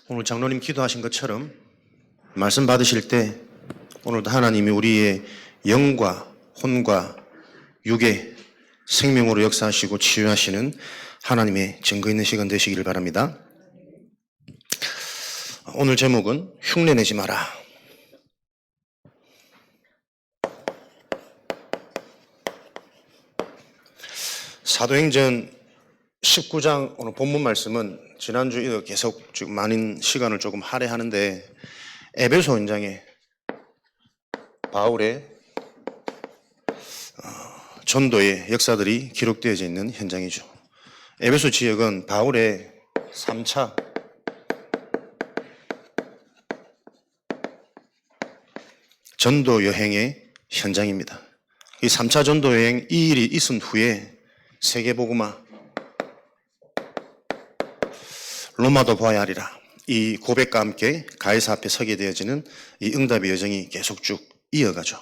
오늘 장로님 기도하신 것처럼 말씀 받으실 때 오늘도 하나님이 우리의 영과 혼과 육의 생명으로 역사하시고 치유하시는 하나님의 증거 있는 시간 되시기를 바랍니다. 오늘 제목은 흉내내지 마라. 사도행전 19장 오늘 본문 말씀은 지난주 계속 많은 시간을 조금 할애하는데 에베소 현장에 바울의 전도의 역사들이 기록되어져 있는 현장이죠. 에베소 지역은 바울의 3차 전도 여행의 현장입니다. 이 3차 전도 여행 이 일이 있은 후에 세계복음화 로마도 보아야 하리라 이 고백과 함께 가이사 앞에 서게 되어지는 이 응답의 여정이 계속 쭉 이어가죠.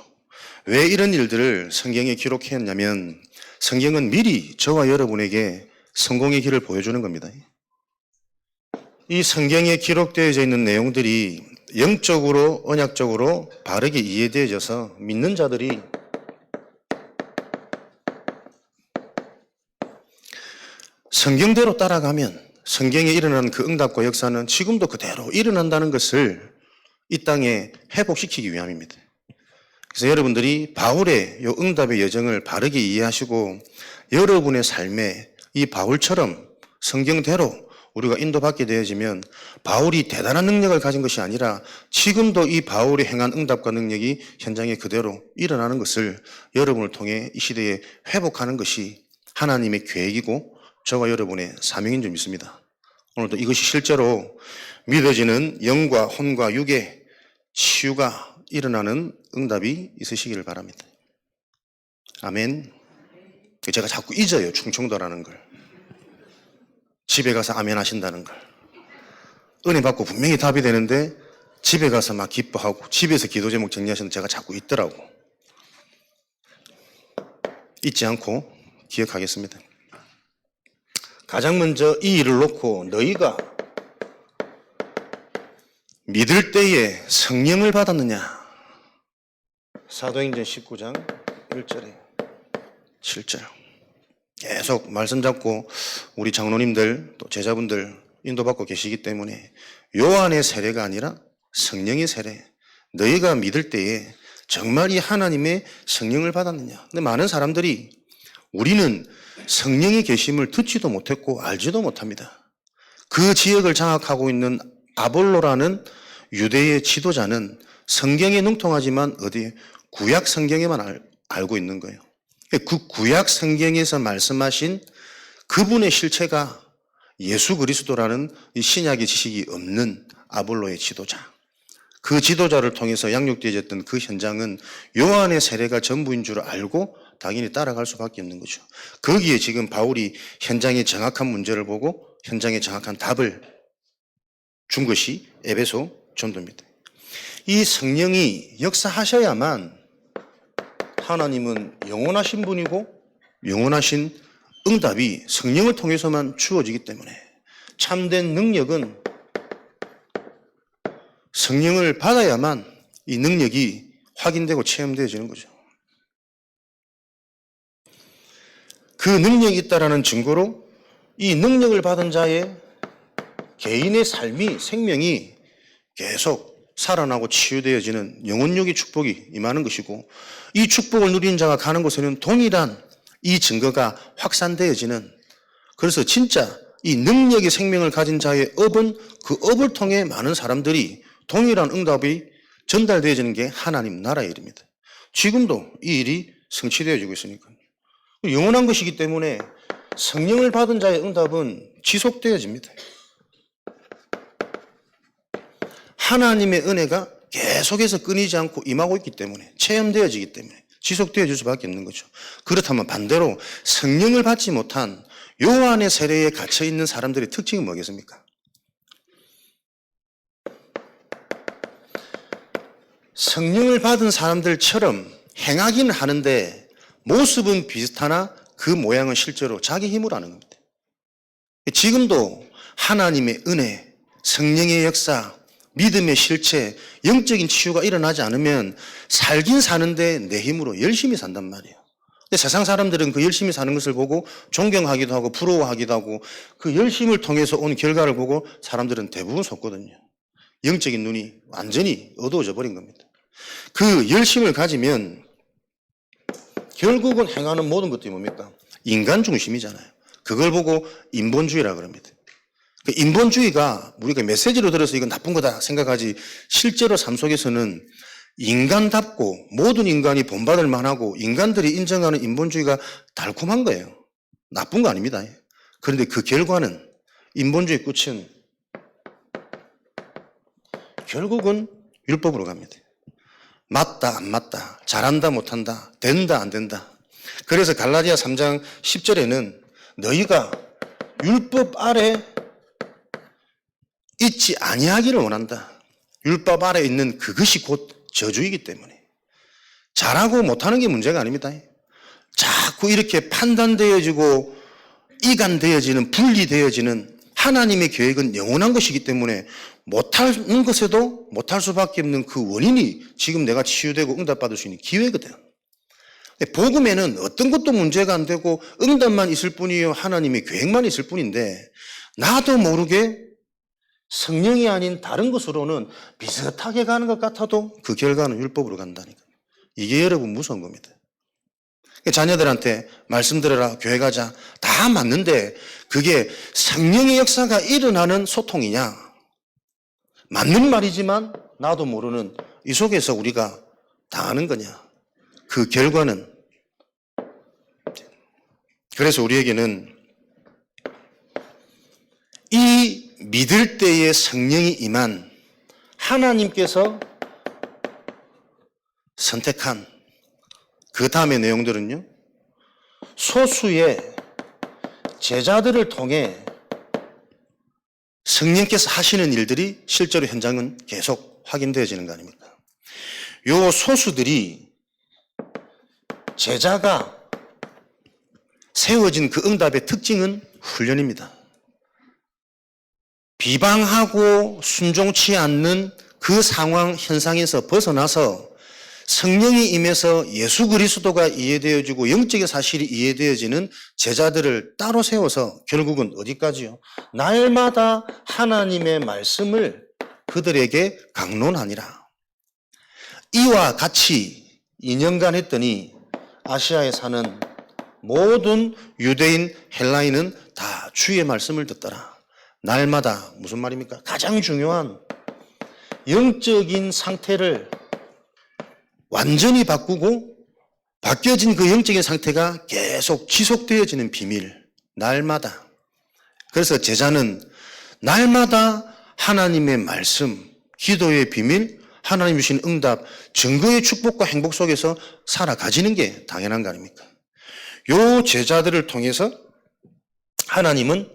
왜 이런 일들을 성경에 기록했냐면 성경은 미리 저와 여러분에게 성공의 길을 보여주는 겁니다. 이 성경에 기록되어져 있는 내용들이 영적으로 언약적으로 바르게 이해되어져서 믿는 자들이 성경대로 따라가면 성경에 일어난 그 응답과 역사는 지금도 그대로 일어난다는 것을 이 땅에 회복시키기 위함입니다. 그래서 여러분들이 바울의 이 응답의 여정을 바르게 이해하시고 여러분의 삶에 이 바울처럼 성경대로 우리가 인도받게 되어지면 바울이 대단한 능력을 가진 것이 아니라 지금도 이 바울이 행한 응답과 능력이 현장에 그대로 일어나는 것을 여러분을 통해 이 시대에 회복하는 것이 하나님의 계획이고 저와 여러분의 사명인 줄 믿습니다. 오늘도 이것이 실제로 믿어지는 영과 혼과 육의 치유가 일어나는 응답이 있으시기를 바랍니다. 아멘. 제가 자꾸 잊어요. 충청도라는 걸. 집에 가서 아멘 하신다는 걸. 은혜 받고 분명히 답이 되는데 집에 가서 막 기뻐하고 집에서 기도 제목 정리하시는 제가 자꾸 잊더라고. 잊지 않고 기억하겠습니다. 가장 먼저 이 일을 놓고 너희가 믿을 때에 성령을 받았느냐? 사도행전 19장 1절에 7절 계속 말씀 잡고 우리 장로님들 또 제자분들 인도받고 계시기 때문에 요한의 세례가 아니라 성령의 세례 너희가 믿을 때에 정말 이 하나님의 성령을 받았느냐? 근데 많은 사람들이 우리는 성령의 계심을 듣지도 못했고 알지도 못합니다. 그 지역을 장악하고 있는 아볼로라는 유대의 지도자는 성경에 능통하지만 어디 구약 성경에만 알고 있는 거예요. 그 구약 성경에서 말씀하신 그분의 실체가 예수 그리스도라는 이 신약의 지식이 없는 아볼로의 지도자. 그 지도자를 통해서 양육되어졌던 그 현장은 요한의 세례가 전부인 줄 알고 당연히 따라갈 수밖에 없는 거죠. 거기에 지금 바울이 현장의 정확한 문제를 보고 현장의 정확한 답을 준 것이 에베소 전도입니다. 이 성령이 역사하셔야만 하나님은 영원하신 분이고 영원하신 응답이 성령을 통해서만 주어지기 때문에 참된 능력은 성령을 받아야만 이 능력이 확인되고 체험되어지는 거죠. 그 능력이 있다라는 증거로 이 능력을 받은 자의 개인의 삶이 생명이 계속 살아나고 치유되어지는 영혼력의 축복이 임하는 것이고 이 축복을 누리는 자가 가는 곳에는 동일한 이 증거가 확산되어지는 그래서 진짜 이 능력의 생명을 가진 자의 업은 그 업을 통해 많은 사람들이 동일한 응답이 전달되어지는 게 하나님 나라의 일입니다. 지금도 이 일이 성취되어지고 있으니까요. 영원한 것이기 때문에 성령을 받은 자의 응답은 지속되어집니다. 하나님의 은혜가 계속해서 끊이지 않고 임하고 있기 때문에 체험되어지기 때문에 지속되어질 수밖에 없는 거죠. 그렇다면 반대로 성령을 받지 못한 요한의 세례에 갇혀있는 사람들의 특징이 뭐겠습니까? 성령을 받은 사람들처럼 행하기는 하는데 모습은 비슷하나 그 모양은 실제로 자기 힘으로 하는 겁니다. 지금도 하나님의 은혜, 성령의 역사, 믿음의 실체, 영적인 치유가 일어나지 않으면 살긴 사는데 내 힘으로 열심히 산단 말이에요. 근데 세상 사람들은 그 열심히 사는 것을 보고 존경하기도 하고 부러워하기도 하고 그 열심을 통해서 온 결과를 보고 사람들은 대부분 속거든요. 영적인 눈이 완전히 어두워져 버린 겁니다. 그 열심을 가지면 결국은 행하는 모든 것들이 뭡니까? 인간 중심이잖아요. 그걸 보고 인본주의라 그럽니다. 그 인본주의가 우리가 메시지로 들어서 이건 나쁜 거다 생각하지 실제로 삶 속에서는 인간답고 모든 인간이 본받을 만하고 인간들이 인정하는 인본주의가 달콤한 거예요. 나쁜 거 아닙니다. 그런데 그 결과는 인본주의 끝은 결국은 율법으로 갑니다. 맞다 안 맞다, 잘한다 못한다, 된다 안 된다. 그래서 갈라디아 3장 10절에는 너희가 율법 아래 있지 아니하기를 원한다. 율법 아래 있는 그것이 곧 저주이기 때문에. 잘하고 못하는 게 문제가 아닙니다. 자꾸 이렇게 판단되어지고 이간되어지는, 분리되어지는 하나님의 계획은 영원한 것이기 때문에 못하는 것에도 못할 수밖에 없는 그 원인이 지금 내가 치유되고 응답받을 수 있는 기회거든. 복음에는 어떤 것도 문제가 안 되고 응답만 있을 뿐이요 하나님의 계획만 있을 뿐인데 나도 모르게 성령이 아닌 다른 것으로는 비슷하게 가는 것 같아도 그 결과는 율법으로 간다니까. 이게 여러분 무서운 겁니다. 자녀들한테 말씀 들어라, 교회 가자 다 맞는데 그게 성령의 역사가 일어나는 소통이냐? 맞는 말이지만 나도 모르는 이 속에서 우리가 당하는 거냐? 그 결과는 그래서 우리에게는 이 믿을 때에 성령이 임한 하나님께서 선택한 그 다음의 내용들은요, 소수의 제자들을 통해 성령께서 하시는 일들이 실제로 현장은 계속 확인되어지는 거 아닙니까? 요 소수들이 제자가 세워진 그 응답의 특징은 훈련입니다. 비방하고 순종치 않는 그 상황 현상에서 벗어나서 성령이 임해서 예수 그리스도가 이해되어지고 영적인 사실이 이해되어지는 제자들을 따로 세워서 결국은 어디까지요? 날마다 하나님의 말씀을 그들에게 강론하니라. 이와 같이 2년간 했더니 아시아에 사는 모든 유대인, 헬라인은 다 주의 말씀을 듣더라. 날마다 무슨 말입니까? 가장 중요한 영적인 상태를 완전히 바꾸고 바뀌어진 그 영적인 상태가 계속 지속되어지는 비밀. 날마다. 그래서 제자는 날마다 하나님의 말씀, 기도의 비밀, 하나님 주신 응답, 증거의 축복과 행복 속에서 살아가지는 게 당연한 거 아닙니까? 요 제자들을 통해서 하나님은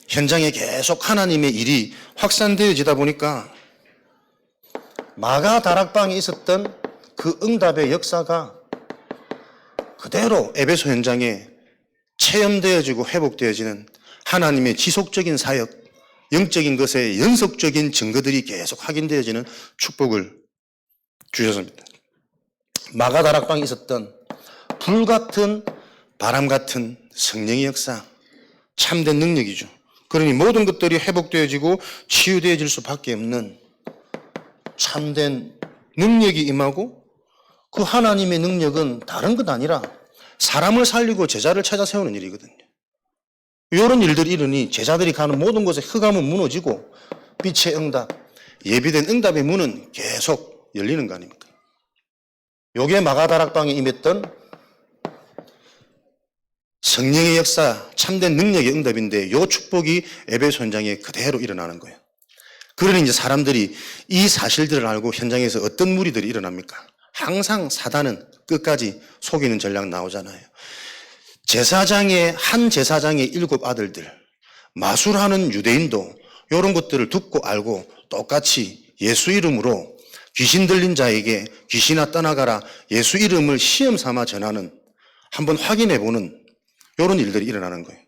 현장에 계속 하나님의 일이 확산되어지다 보니까 마가 다락방에 있었던 그 응답의 역사가 그대로 에베소 현장에 체험되어지고 회복되어지는 하나님의 지속적인 사역, 영적인 것의 연속적인 증거들이 계속 확인되어지는 축복을 주셨습니다. 마가 다락방에 있었던 불같은 바람 같은 성령의 역사, 참된 능력이죠. 그러니 모든 것들이 회복되어지고 치유되어질 수밖에 없는 참된 능력이 임하고 그 하나님의 능력은 다른 것 아니라 사람을 살리고 제자를 찾아 세우는 일이거든요. 이런 일들이 일어니 제자들이 가는 모든 곳에 흑암은 무너지고 빛의 응답, 예비된 응답의 문은 계속 열리는 거 아닙니까? 요게 마가다락방에 임했던 성령의 역사, 참된 능력의 응답인데 요 축복이 에베소 현장에 그대로 일어나는 거예요. 그러니 이제 사람들이 이 사실들을 알고 현장에서 어떤 무리들이 일어납니까? 항상 사단은 끝까지 속이는 전략 나오잖아요. 한 제사장의 7 아들들, 마술하는 유대인도 이런 것들을 듣고 알고 똑같이 예수 이름으로 귀신 들린 자에게 귀신아 떠나가라 예수 이름을 시험 삼아 전하는 한번 확인해 보는 이런 일들이 일어나는 거예요.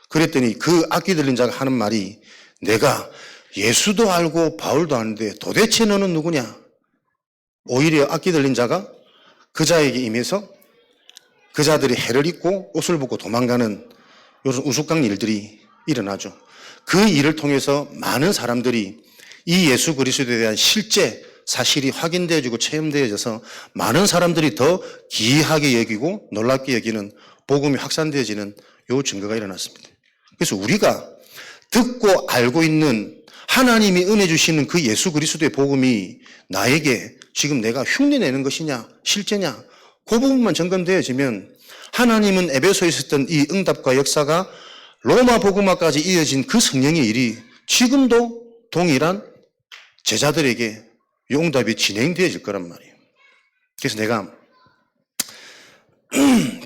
그랬더니 그 악기 들린 자가 하는 말이 내가 예수도 알고 바울도 아는데 도대체 너는 누구냐? 오히려 악기 들린 자가 그 자에게 임해서 그 자들이 해를 입고 옷을 벗고 도망가는 요즘 우스꽝 일들이 일어나죠. 그 일을 통해서 많은 사람들이 이 예수 그리스도에 대한 실제 사실이 확인되어지고 체험되어져서 많은 사람들이 더 기이하게 여기고 놀랍게 여기는 복음이 확산되어지는 요 증거가 일어났습니다. 그래서 우리가 듣고 알고 있는 하나님이 은혜 주시는 그 예수 그리스도의 복음이 나에게 지금 내가 흉내내는 것이냐 실제냐 그 부분만 점검되어지면 하나님은 에베소에 있었던 이 응답과 역사가 로마 복음화까지 이어진 그 성령의 일이 지금도 동일한 제자들에게 용답이 진행되어질 거란 말이에요. 그래서 내가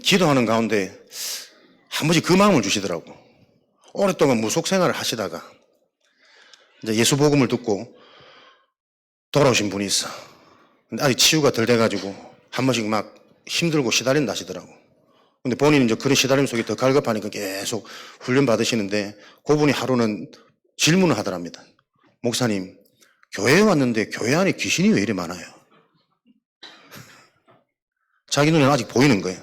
기도하는 가운데 한 번씩 그 마음을 주시더라고. 오랫동안 무속 생활을 하시다가 이제 예수 복음을 듣고 돌아오신 분이 있어. 근데 아직 치유가 덜 돼가지고 한 번씩 막 힘들고 시달린다 하시더라고. 근데 본인은 이제 그런 시달림 속에 더 갈급하니까 계속 훈련 받으시는데 그분이 하루는 질문을 하더랍니다. 목사님, 교회에 왔는데 교회 안에 귀신이 왜 이리 많아요? 자기 눈에는 아직 보이는 거예요.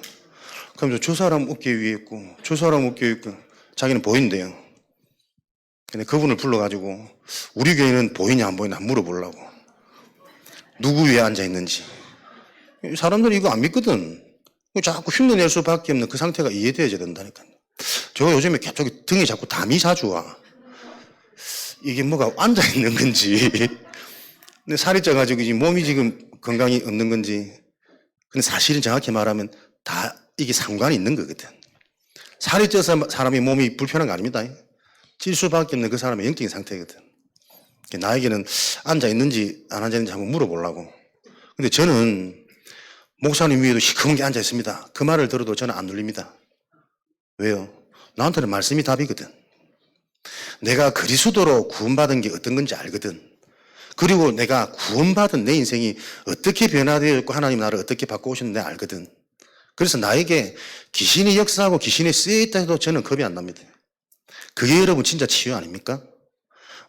그러면서 저 사람 어깨 위에 있고 저 사람 어깨 위에 있고 자기는 보인대요. 근데 그분을 불러가지고 우리 교회는 보이냐 안 보이냐 물어보려고. 누구 위에 앉아 있는지. 사람들이 이거 안 믿거든. 자꾸 흉내낼 수밖에 없는 그 상태가 이해되어야 된다니까요. 저 요즘에 계속 등에 자꾸 담이 자주 와. 이게 뭐가 앉아있는 건지. 근데 살이 쪄가지고 몸이 지금 건강이 없는 건지. 근데 사실은 정확히 말하면 다 이게 상관이 있는 거거든. 살이 쪄서 사람이 몸이 불편한 거 아닙니다. 찔 수밖에 없는 그 사람의 영적인 상태거든. 나에게는 앉아있는지 안 앉아있는지 한번 물어보려고. 근데 저는 목사님 위에도 시커먼 게 앉아 있습니다. 그 말을 들어도 저는 안 눌립니다. 왜요? 나한테는 말씀이 답이거든. 내가 그리스도로 구원받은 게 어떤 건지 알거든. 그리고 내가 구원받은 내 인생이 어떻게 변화되어 있고 하나님 나를 어떻게 바꿔오셨는지 알거든. 그래서 나에게 귀신이 역사하고 귀신이 쓰여있다 해도 저는 겁이 안 납니다. 그게 여러분 진짜 치유 아닙니까?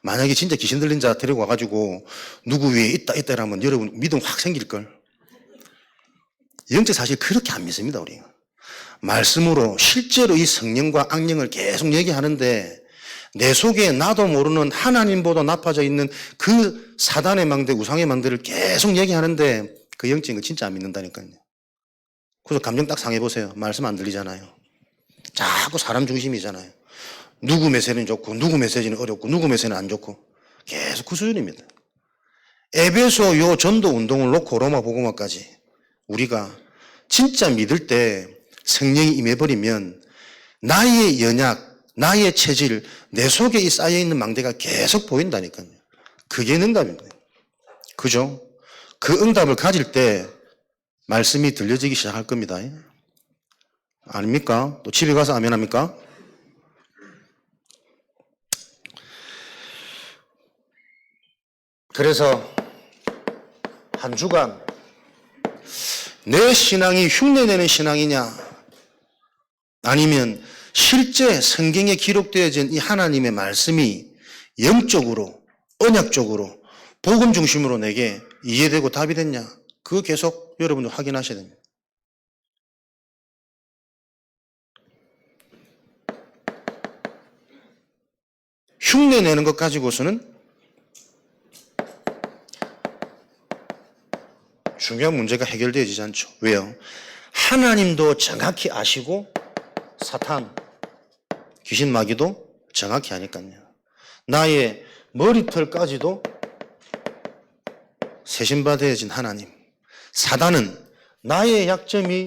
만약에 진짜 귀신 들린 자 데리고 와가지고 누구 위에 있다 이라면 여러분 믿음 확 생길걸. 영적 사실 그렇게 안 믿습니다, 우리. 말씀으로 실제로 이 성령과 악령을 계속 얘기하는데 내 속에 나도 모르는 하나님보다 나빠져 있는 그 사단의 망대, 우상의 망대를 계속 얘기하는데 그 영적인 거 진짜 안 믿는다니까요. 그래서 감정 딱 상해보세요. 말씀 안 들리잖아요. 자꾸 사람 중심이잖아요. 누구 메시지는 좋고 누구 메시지는 어렵고 누구 메시지는 안 좋고 계속 그 수준입니다. 에베소 요 전도 운동을 놓고 로마 복음화까지 우리가 진짜 믿을 때 성령이 임해버리면 나의 연약, 나의 체질, 내 속에 쌓여있는 망대가 계속 보인다니까요. 그게 응답입니다. 그죠? 그 응답을 가질 때 말씀이 들려지기 시작할 겁니다. 아닙니까? 또 집에 가서 아멘 합니까? 그래서 한 주간 내 신앙이 흉내내는 신앙이냐 아니면 실제 성경에 기록되어진 이 하나님의 말씀이 영적으로 언약적으로 복음 중심으로 내게 이해되고 답이 됐냐 그거 계속 여러분들 확인하셔야 됩니다. 흉내내는 것 가지고서는 중요한 문제가 해결되어지지 않죠. 왜요? 하나님도 정확히 아시고 사탄, 귀신 마귀도 정확히 아니까요. 나의 머리털까지도 세신받아진 하나님. 사단은 나의 약점이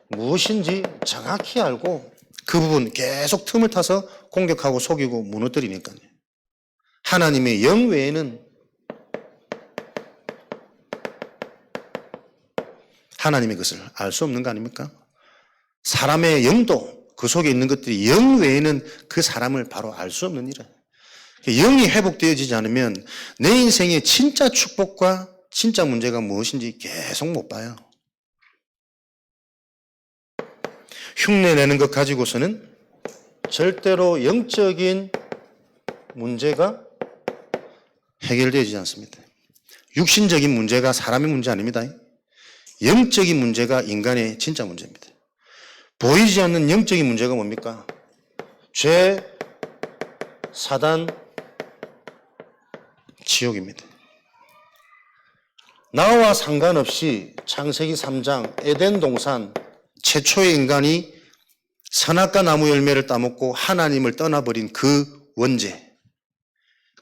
무엇인지 정확히 알고 그 부분 계속 틈을 타서 공격하고 속이고 무너뜨리니까요. 하나님의 영 외에는 하나님의 것을 알 수 없는 거 아닙니까? 사람의 영도 그 속에 있는 것들이 영 외에는 그 사람을 바로 알 수 없는 일이에요. 영이 회복되어지지 않으면 내 인생의 진짜 축복과 진짜 문제가 무엇인지 계속 못 봐요. 흉내내는 것 가지고서는 절대로 영적인 문제가 해결되지 않습니다. 육신적인 문제가 사람의 문제 아닙니다. 영적인 문제가 인간의 진짜 문제입니다. 보이지 않는 영적인 문제가 뭡니까? 죄, 사단, 지옥입니다. 나와 상관없이 창세기 3장 에덴 동산 최초의 인간이 선악과 나무 열매를 따먹고 하나님을 떠나버린 그 원죄.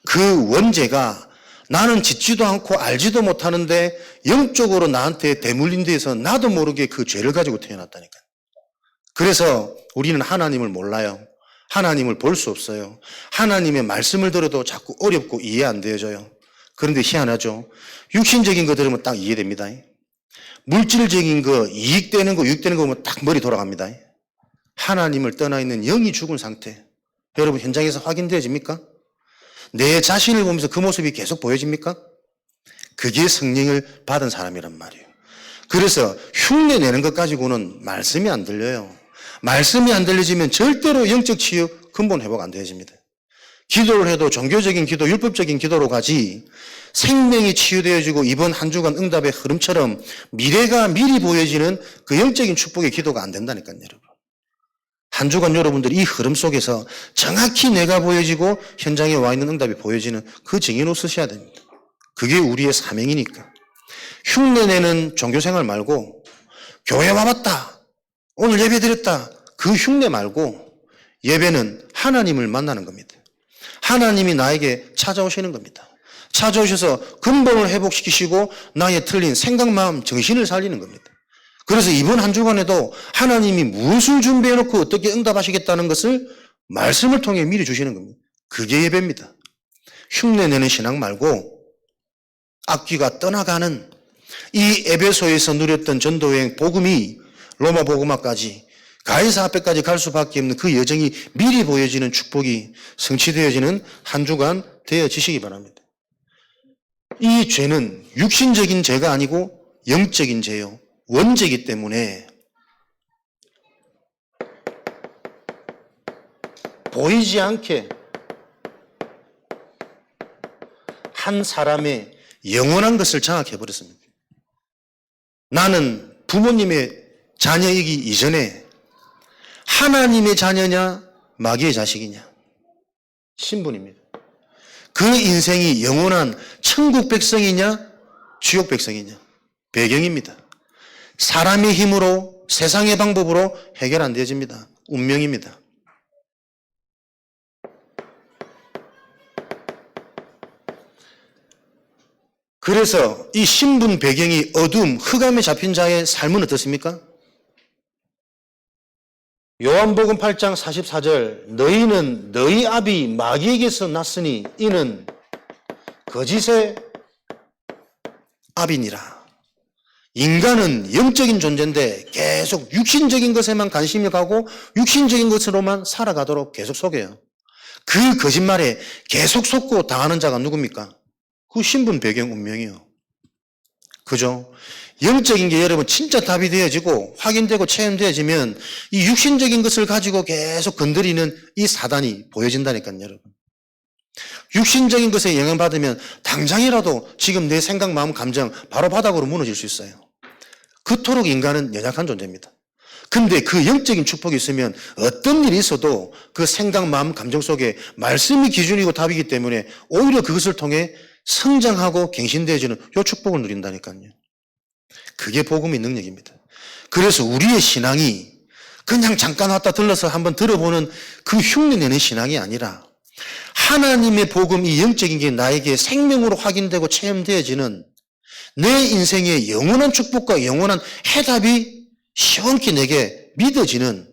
그 원죄가 나는 짓지도 않고 알지도 못하는데 영적으로 나한테 대물린 데에서 나도 모르게 그 죄를 가지고 태어났다니까요. 그래서 우리는 하나님을 몰라요. 하나님을 볼 수 없어요. 하나님의 말씀을 들어도 자꾸 어렵고 이해 안 되어져요. 그런데 희한하죠. 육신적인 거 들으면 딱 이해됩니다. 물질적인 거, 이익되는 거, 유익되는 거 보면 딱 머리 돌아갑니다. 하나님을 떠나 있는 영이 죽은 상태. 여러분 현장에서 확인되어집니까? 내 자신을 보면서 그 모습이 계속 보여집니까? 그게 성령을 받은 사람이란 말이에요. 그래서 흉내 내는 것 가지고는 말씀이 안 들려요. 말씀이 안 들려지면 절대로 영적 치유 근본 회복 안 되어집니다. 기도를 해도 종교적인 기도, 율법적인 기도로 가지 생명이 치유되어지고 이번 한 주간 응답의 흐름처럼 미래가 미리 보여지는 그 영적인 축복의 기도가 안 된다니까요, 여러분. 한 주간 여러분들이 이 흐름 속에서 정확히 내가 보여지고 현장에 와 있는 응답이 보여지는 그 증인으로 쓰셔야 됩니다. 그게 우리의 사명이니까. 흉내내는 종교생활 말고 교회 와봤다, 오늘 예배 드렸다, 그 흉내 말고 예배는 하나님을 만나는 겁니다. 하나님이 나에게 찾아오시는 겁니다. 찾아오셔서 근본을 회복시키시고 나의 틀린 생각, 마음, 정신을 살리는 겁니다. 그래서 이번 한 주간에도 하나님이 무엇을 준비해놓고 어떻게 응답하시겠다는 것을 말씀을 통해 미리 주시는 겁니다. 그게 예배입니다. 흉내내는 신앙 말고 악귀가 떠나가는 이 에베소에서 누렸던 전도여행 복음이 로마 복음화까지 가이사 앞에까지 갈 수밖에 없는 그 여정이 미리 보여지는 축복이 성취되어지는 한 주간 되어지시기 바랍니다. 이 죄는 육신적인 죄가 아니고 영적인 죄요. 원죄이기 때문에 보이지 않게 한 사람의 영원한 것을 장악해버렸습니다. 나는 부모님의 자녀이기 이전에 하나님의 자녀냐 마귀의 자식이냐 신분입니다. 그 인생이 영원한 천국 백성이냐 지옥 백성이냐 배경입니다. 사람의 힘으로 세상의 방법으로 해결 안 되어집니다. 운명입니다. 그래서 이 신분 배경이 어둠, 흑암에 잡힌 자의 삶은 어떻습니까? 요한복음 8장 44절 너희는 너희 아비 마귀에게서 났으니 이는 거짓의 아비니라. 인간은 영적인 존재인데 계속 육신적인 것에만 관심이 가고 육신적인 것으로만 살아가도록 계속 속여요. 그 거짓말에 계속 속고 당하는 자가 누굽니까? 그 신분 배경 운명이요. 그죠? 영적인 게 여러분 진짜 답이 되어지고 확인되고 체험되어지면 이 육신적인 것을 가지고 계속 건드리는 이 사단이 보여진다니까요, 여러분. 육신적인 것에 영향받으면 당장이라도 지금 내 생각, 마음, 감정 바로 바닥으로 무너질 수 있어요. 그토록 인간은 연약한 존재입니다. 근데 그 영적인 축복이 있으면 어떤 일이 있어도 그 생각, 마음, 감정 속에 말씀이 기준이고 답이기 때문에 오히려 그것을 통해 성장하고 갱신되어지는 이 축복을 누린다니까요. 그게 복음의 능력입니다. 그래서 우리의 신앙이 그냥 잠깐 왔다 들러서 한번 들어보는 그 흉내내는 신앙이 아니라 하나님의 복음, 이 영적인 게 나에게 생명으로 확인되고 체험되어지는 내 인생의 영원한 축복과 영원한 해답이 시원히 내게 믿어지는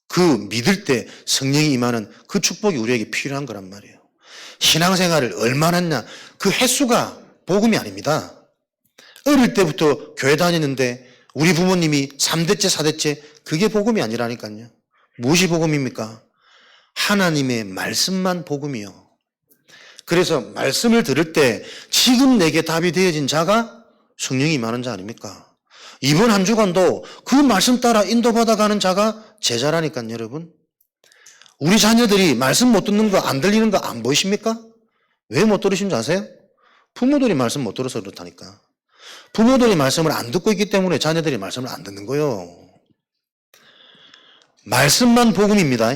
그 믿을 때 성령이 임하는 그 축복이 우리에게 필요한 거란 말이에요. 신앙생활을 얼마나 했냐, 그 횟수가 복음이 아닙니다. 어릴 때부터 교회 다니는데 우리 부모님이 3대째 4대째 그게 복음이 아니라니까요. 무엇이 복음입니까? 하나님의 말씀만 복음이요. 그래서 말씀을 들을 때 지금 내게 답이 되어진 자가 성령이 임하는 자 아닙니까? 이번 한 주간도 그 말씀 따라 인도받아가는 자가 제자라니까요, 여러분. 우리 자녀들이 말씀 못 듣는 거, 안 들리는 거 안 보이십니까? 왜 못 들으시는지 아세요? 부모들이 말씀 못 들어서 그렇다니까. 부모들이 말씀을 안 듣고 있기 때문에 자녀들이 말씀을 안 듣는 거예요. 말씀만 복음입니다.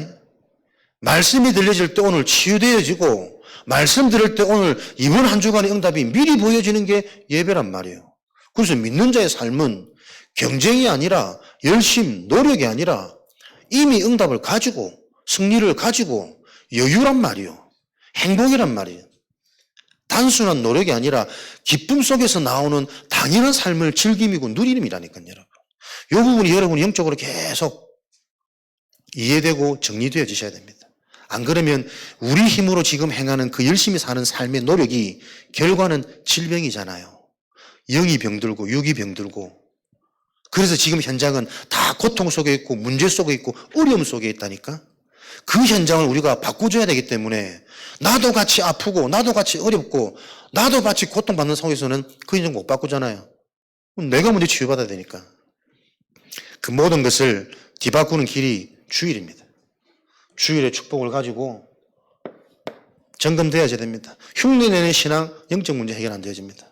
말씀이 들려질 때 오늘 치유되어지고, 말씀 들을 때 오늘 이번 한 주간의 응답이 미리 보여지는 게 예배란 말이에요. 그래서 믿는 자의 삶은 경쟁이 아니라 열심, 노력이 아니라 이미 응답을 가지고 승리를 가지고 여유란 말이에요. 행복이란 말이에요. 단순한 노력이 아니라 기쁨 속에서 나오는 당연한 삶을 즐김이고 누림이라니까요, 여러분. 이 부분이 여러분이 영적으로 계속 이해되고 정리되어지셔야 됩니다. 안 그러면 우리 힘으로 지금 행하는 그 열심히 사는 삶의 노력이 결과는 질병이잖아요. 영이 병들고 육이 병들고. 그래서 지금 현장은 다 고통 속에 있고 문제 속에 있고 어려움 속에 있다니까. 그 현장을 우리가 바꿔줘야 되기 때문에 나도 같이 아프고 나도 같이 어렵고 나도 같이 고통받는 상황에서는 그 현장 못 바꾸잖아요. 내가 먼저 치유받아야 되니까. 그 모든 것을 뒤바꾸는 길이 주일입니다. 주일의 축복을 가지고 점검되어야 됩니다. 흉내내는 신앙, 영적 문제 해결 안 되어집니다.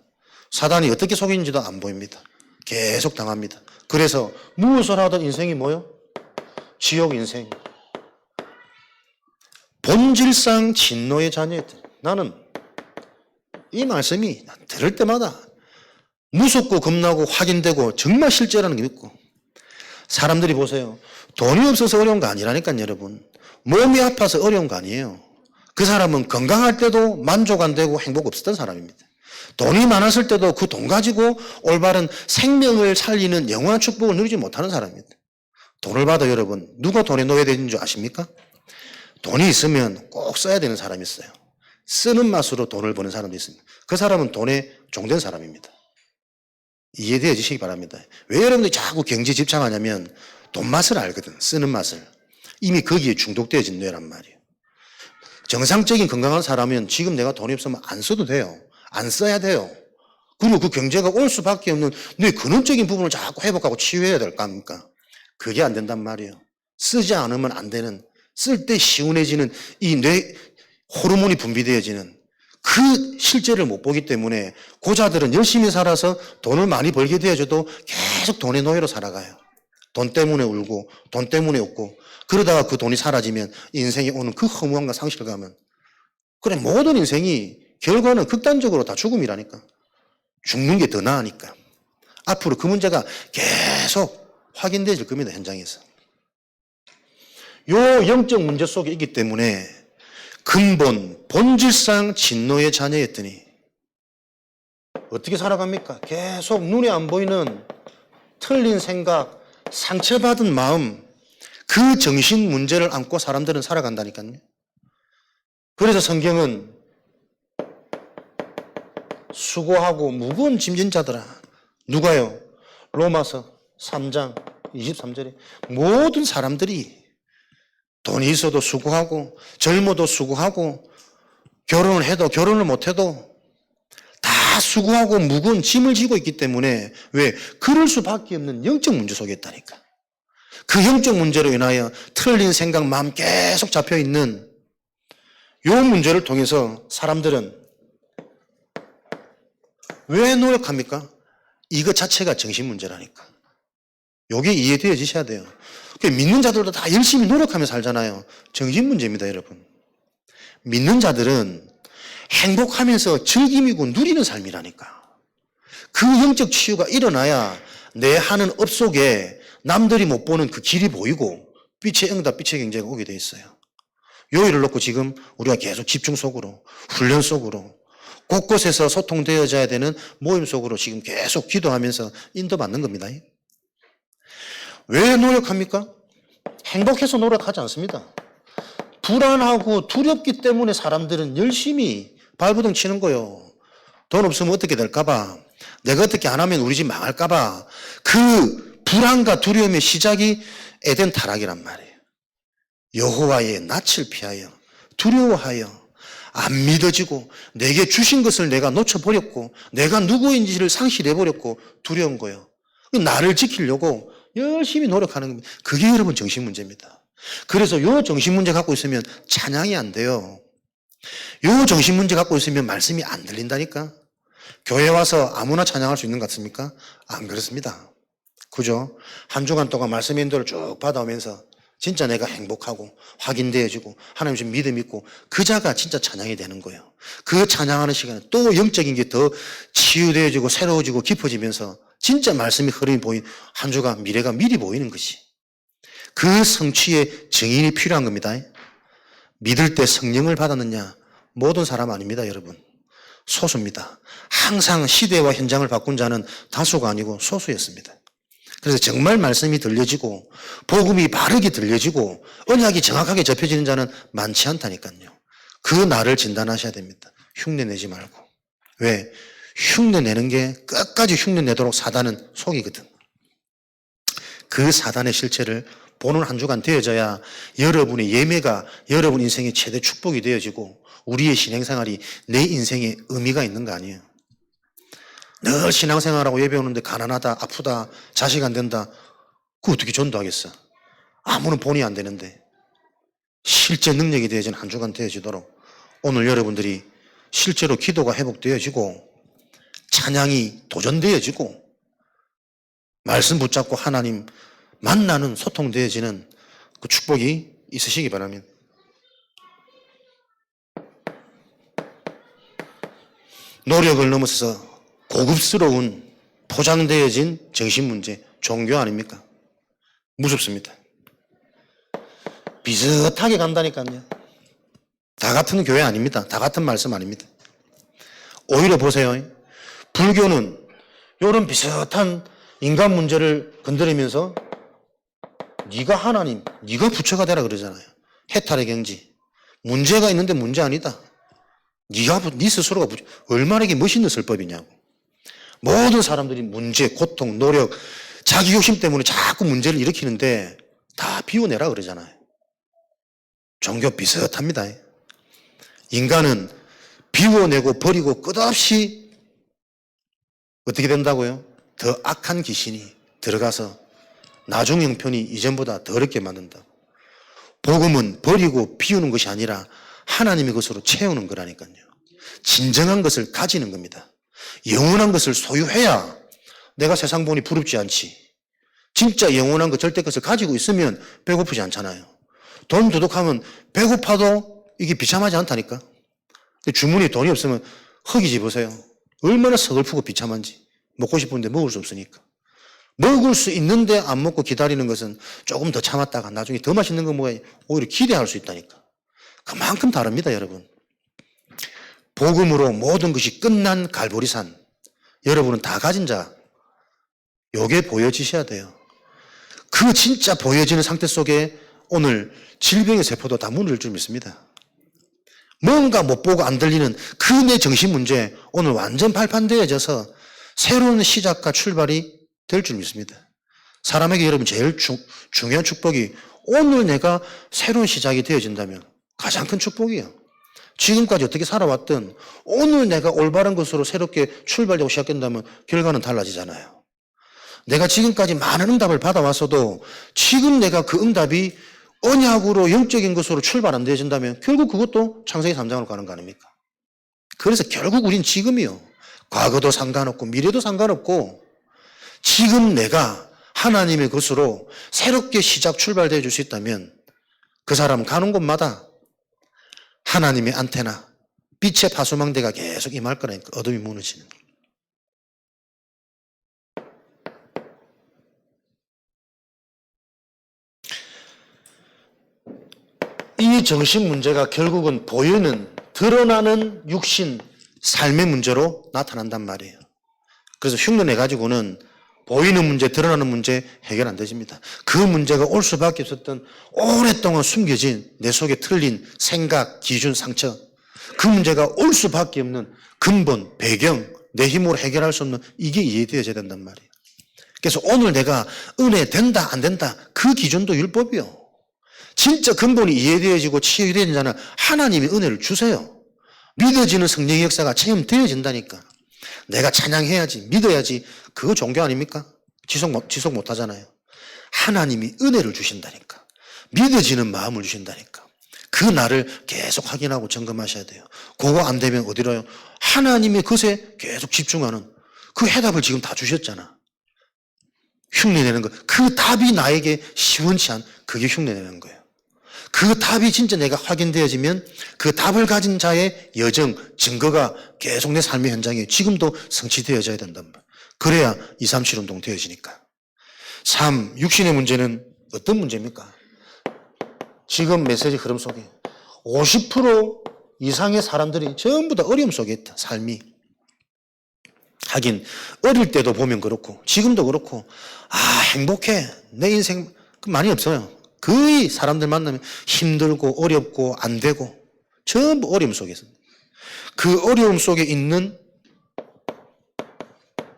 사단이 어떻게 속이는지도 안 보입니다. 계속 당합니다. 그래서 무엇을 하던 인생이 뭐요? 지옥 인생. 본질상 진노의 자녀였다. 나는 이 말씀이 들을 때마다 무섭고 겁나고 확인되고 정말 실제라는 게 믿고. 사람들이 보세요. 돈이 없어서 어려운 거 아니라니까요, 여러분. 몸이 아파서 어려운 거 아니에요. 그 사람은 건강할 때도 만족 안 되고 행복 없었던 사람입니다. 돈이 많았을 때도 그 돈 가지고 올바른 생명을 살리는 영원한 축복을 누리지 못하는 사람입니다. 돈을 받아 여러분, 누가 돈의 노예 되는 줄 아십니까? 돈이 있으면 꼭 써야 되는 사람이 있어요. 쓰는 맛으로 돈을 버는 사람도 있습니다. 그 사람은 돈에 종된 사람입니다. 이해되어지시기 바랍니다. 왜 여러분들이 자꾸 경제에 집착하냐면 돈 맛을 알거든. 쓰는 맛을. 이미 거기에 중독되어진 뇌란 말이에요. 정상적인 건강한 사람은 지금 내가 돈이 없으면 안 써도 돼요. 안 써야 돼요. 그리고 그 경제가 올 수밖에 없는 뇌 근원적인 부분을 자꾸 회복하고 치유해야 될 거 아닙니까? 그게 안 된단 말이에요. 쓰지 않으면 안 되는, 쓸 때 시원해지는 이 뇌 호르몬이 분비되어지는 그 실제를 못 보기 때문에 고자들은 열심히 살아서 돈을 많이 벌게 되어져도 계속 돈의 노예로 살아가요. 돈 때문에 울고 돈 때문에 웃고 그러다가 그 돈이 사라지면 인생에 오는 그 허무함과 상실감은 그래 모든 인생이 결과는 극단적으로 다 죽음이라니까. 죽는 게 더 나으니까. 앞으로 그 문제가 계속 확인되질 겁니다. 현장에서. 요 영적 문제 속에 있기 때문에 근본 본질상 진노의 자녀였더니 어떻게 살아갑니까? 계속 눈에 안 보이는 틀린 생각, 상처받은 마음, 그 정신 문제를 안고 사람들은 살아간다니까요. 그래서 성경은 수고하고 무거운 짐진 자들아. 누가요? 로마서 3장 23절에 모든 사람들이 돈이 있어도 수고하고 젊어도 수고하고 결혼을 해도 결혼을 못해도 다 수고하고 무거운 짐을 지고 있기 때문에 왜? 그럴 수밖에 없는 영적 문제 속에 있다니까. 그 영적 문제로 인하여 틀린 생각, 마음 계속 잡혀있는 이 문제를 통해서 사람들은 왜 노력합니까? 이것 자체가 정신 문제라니까. 이게 이해되어지셔야 돼요. 믿는 자들도 다 열심히 노력하며 살잖아요. 정신 문제입니다, 여러분. 믿는 자들은 행복하면서 즐김이고 누리는 삶이라니까. 그 영적 치유가 일어나야 내 하는 업 속에 남들이 못 보는 그 길이 보이고 빛의 응답, 빛의 경제가 오게 돼 있어요. 요 일을 놓고 지금 우리가 계속 집중 속으로, 훈련 속으로, 곳곳에서 소통되어져야 되는 모임 속으로 지금 계속 기도하면서 인도받는 겁니다. 왜 노력합니까? 행복해서 노력하지 않습니다. 불안하고 두렵기 때문에 사람들은 열심히 발버둥 치는 거예요. 돈 없으면 어떻게 될까봐, 내가 어떻게 안 하면 우리 집 망할까봐, 그 불안과 두려움의 시작이 에덴 타락이란 말이에요. 여호와의 낯을 피하여 두려워하여 안 믿어지고 내게 주신 것을 내가 놓쳐버렸고 내가 누구인지를 상실해버렸고 두려운 거예요. 나를 지키려고 열심히 노력하는 겁니다. 그게 여러분 정신 문제입니다. 그래서 요 정신 문제 갖고 있으면 찬양이 안 돼요. 요 정신 문제 갖고 있으면 말씀이 안 들린다니까. 교회 와서 아무나 찬양할 수 있는 것 같습니까? 안 그렇습니다. 그죠? 한 주간 동안 말씀 인도를 쭉 받아오면서 진짜 내가 행복하고 확인되어지고 하나님 좀 믿음 있고 그 자가 진짜 찬양이 되는 거예요. 그 찬양하는 시간에 또 영적인 게 더 치유되어지고 새로워지고 깊어지면서 진짜 말씀이 흐름이 보인 한 주가 미래가 미리 보이는 것이 그 성취의 증인이 필요한 겁니다. 믿을 때 성령을 받았느냐? 모든 사람 아닙니다, 여러분. 소수입니다. 항상 시대와 현장을 바꾼 자는 다수가 아니고 소수였습니다. 그래서 정말 말씀이 들려지고 복음이 바르게 들려지고 언약이 정확하게 접혀지는 자는 많지 않다니까요. 그 나를 진단하셔야 됩니다. 흉내내지 말고. 왜? 흉내내는 게 끝까지 흉내내도록 사단은 속이거든. 그 사단의 실체를 보는 한 주간 되어져야 여러분의 예매가 여러분 인생의 최대 축복이 되어지고 우리의 신앙생활이 내 인생에 의미가 있는 거 아니에요. 늘 신앙생활하고 예배 오는데 가난하다, 아프다, 자식 안 된다. 그거 어떻게 전도하겠어? 아무런 본의 안 되는데. 실제 능력이 되어진 한 주간 되어지도록 오늘 여러분들이 실제로 기도가 회복되어지고 찬양이 도전되어지고 말씀 붙잡고 하나님 만나는 소통되어지는 그 축복이 있으시기 바랍니다. 노력을 넘어서서 고급스러운 포장되어진 정신문제, 종교 아닙니까? 무섭습니다. 비슷하게 간다니까요. 다 같은 교회 아닙니다. 다 같은 말씀 아닙니다. 오히려 보세요. 불교는 이런 비슷한 인간 문제를 건드리면서 네가 하나님, 네가 부처가 되라 그러잖아요. 해탈의 경지. 문제가 있는데 문제 아니다. 네 스스로가 부처. 얼마나 이게 멋있는 설법이냐고. 모든 사람들이 문제, 고통, 노력, 자기 욕심 때문에 자꾸 문제를 일으키는데 다 비워내라 그러잖아요. 종교 비슷합니다. 인간은 비워내고 버리고 끝없이 어떻게 된다고요? 더 악한 귀신이 들어가서 나중 형편이 이전보다 더 어렵게 만든다. 복음은 버리고 비우는 것이 아니라 하나님의 것으로 채우는 거라니까요. 진정한 것을 가지는 겁니다. 영원한 것을 소유해야 내가 세상 보니 부럽지 않지. 진짜 영원한 것 절대 것을 가지고 있으면 배고프지 않잖아요. 돈 두둑하면 배고파도 이게 비참하지 않다니까. 주머니에 돈이 없으면 흙이지 보세요. 얼마나 서글프고 비참한지. 먹고 싶은데 먹을 수 없으니까. 먹을 수 있는데 안 먹고 기다리는 것은 조금 더 참았다가 나중에 더 맛있는 거 먹어야 오히려 기대할 수 있다니까. 그만큼 다릅니다, 여러분. 복음으로 모든 것이 끝난 갈보리산. 여러분은 다 가진 자. 요게 보여지셔야 돼요. 그 진짜 보여지는 상태 속에 오늘 질병의 세포도 다 문을 열 줄 믿습니다. 뭔가 못 보고 안 들리는 그 내 정신 문제 오늘 완전 발판되어져서 새로운 시작과 출발이 될 줄 믿습니다. 사람에게 여러분 제일 중요한 축복이 오늘 내가 새로운 시작이 되어진다면 가장 큰 축복이에요. 지금까지 어떻게 살아왔든 오늘 내가 올바른 것으로 새롭게 출발되고 시작된다면 결과는 달라지잖아요. 내가 지금까지 많은 응답을 받아왔어도 지금 내가 그 응답이 언약으로 영적인 것으로 출발 안 되어진다면 결국 그것도 창세기 3장으로 가는 거 아닙니까? 그래서 결국 우린 지금이요. 과거도 상관없고 미래도 상관없고 지금 내가 하나님의 것으로 새롭게 시작 출발되어 줄 수 있다면 그 사람 가는 곳마다 하나님의 안테나, 빛의 파수망대가 계속 임할 거라니까. 어둠이 무너지는. 이 정신 문제가 결국은 보이는, 드러나는 육신, 삶의 문제로 나타난단 말이에요. 그래서 흉내내가지고는 보이는 문제, 드러나는 문제 해결 안 되십니다. 그 문제가 올 수밖에 없었던 오랫동안 숨겨진 내 속에 틀린 생각, 기준, 상처, 그 문제가 올 수밖에 없는 근본, 배경, 내 힘으로 해결할 수 없는 이게 이해되어져야 된단 말이에요. 그래서 오늘 내가 은혜 된다 안 된다 그 기준도 율법이요. 진짜 근본이 이해되어지고 치유되는 자는 하나님이 은혜를 주세요. 믿어지는 성령의 역사가 체험되어진다니까. 내가 찬양해야지, 믿어야지. 그거 종교 아닙니까? 지속 못 하잖아요. 하나님이 은혜를 주신다니까. 믿어지는 마음을 주신다니까. 그 나를 계속 확인하고 점검하셔야 돼요. 그거 안 되면 어디로요? 하나님의 것에 계속 집중하는 그 해답을 지금 다 주셨잖아. 흉내내는 거. 그 답이 나에게 시원치 않, 그게 흉내내는 거예요. 그 답이 진짜 내가 확인되어지면 그 답을 가진 자의 여정, 증거가 계속 내 삶의 현장에 지금도 성취되어져야 된단 말이에요. 그래야 237 운동 되어지니까. 3. 육신의 문제는 어떤 문제입니까? 지금 메시지 흐름 속에 50% 이상의 사람들이 전부 다 어려움 속에 있다, 삶이. 하긴 어릴 때도 보면 그렇고 지금도 그렇고 행복해, 내 인생 많이 없어요. 거의 사람들 만나면 힘들고 어렵고 안 되고 전부 어려움 속에 있습니다. 그 어려움 속에 있는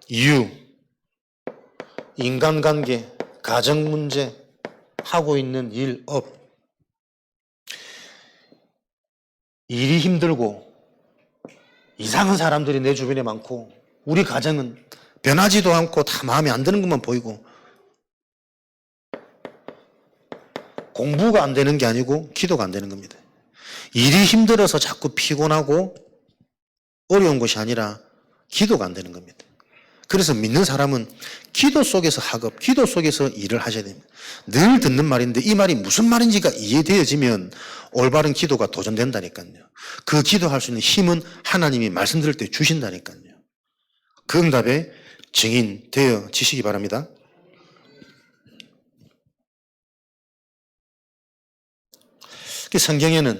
이유, 인간관계, 가정문제, 하고 있는 일, 업, 일이 힘들고 이상한 사람들이 내 주변에 많고 우리 가정은 변하지도 않고 다 마음에 안 드는 것만 보이고 공부가 안 되는 게 아니고 기도가 안 되는 겁니다. 일이 힘들어서 자꾸 피곤하고 어려운 것이 아니라 기도가 안 되는 겁니다. 그래서 믿는 사람은 기도 속에서 학업, 기도 속에서 일을 하셔야 됩니다. 늘 듣는 말인데 이 말이 무슨 말인지가 이해되어지면 올바른 기도가 도전된다니까요. 그 기도할 수 있는 힘은 하나님이 말씀드릴 때 주신다니까요. 그 응답에 증인 되어지시기 바랍니다. 성경에는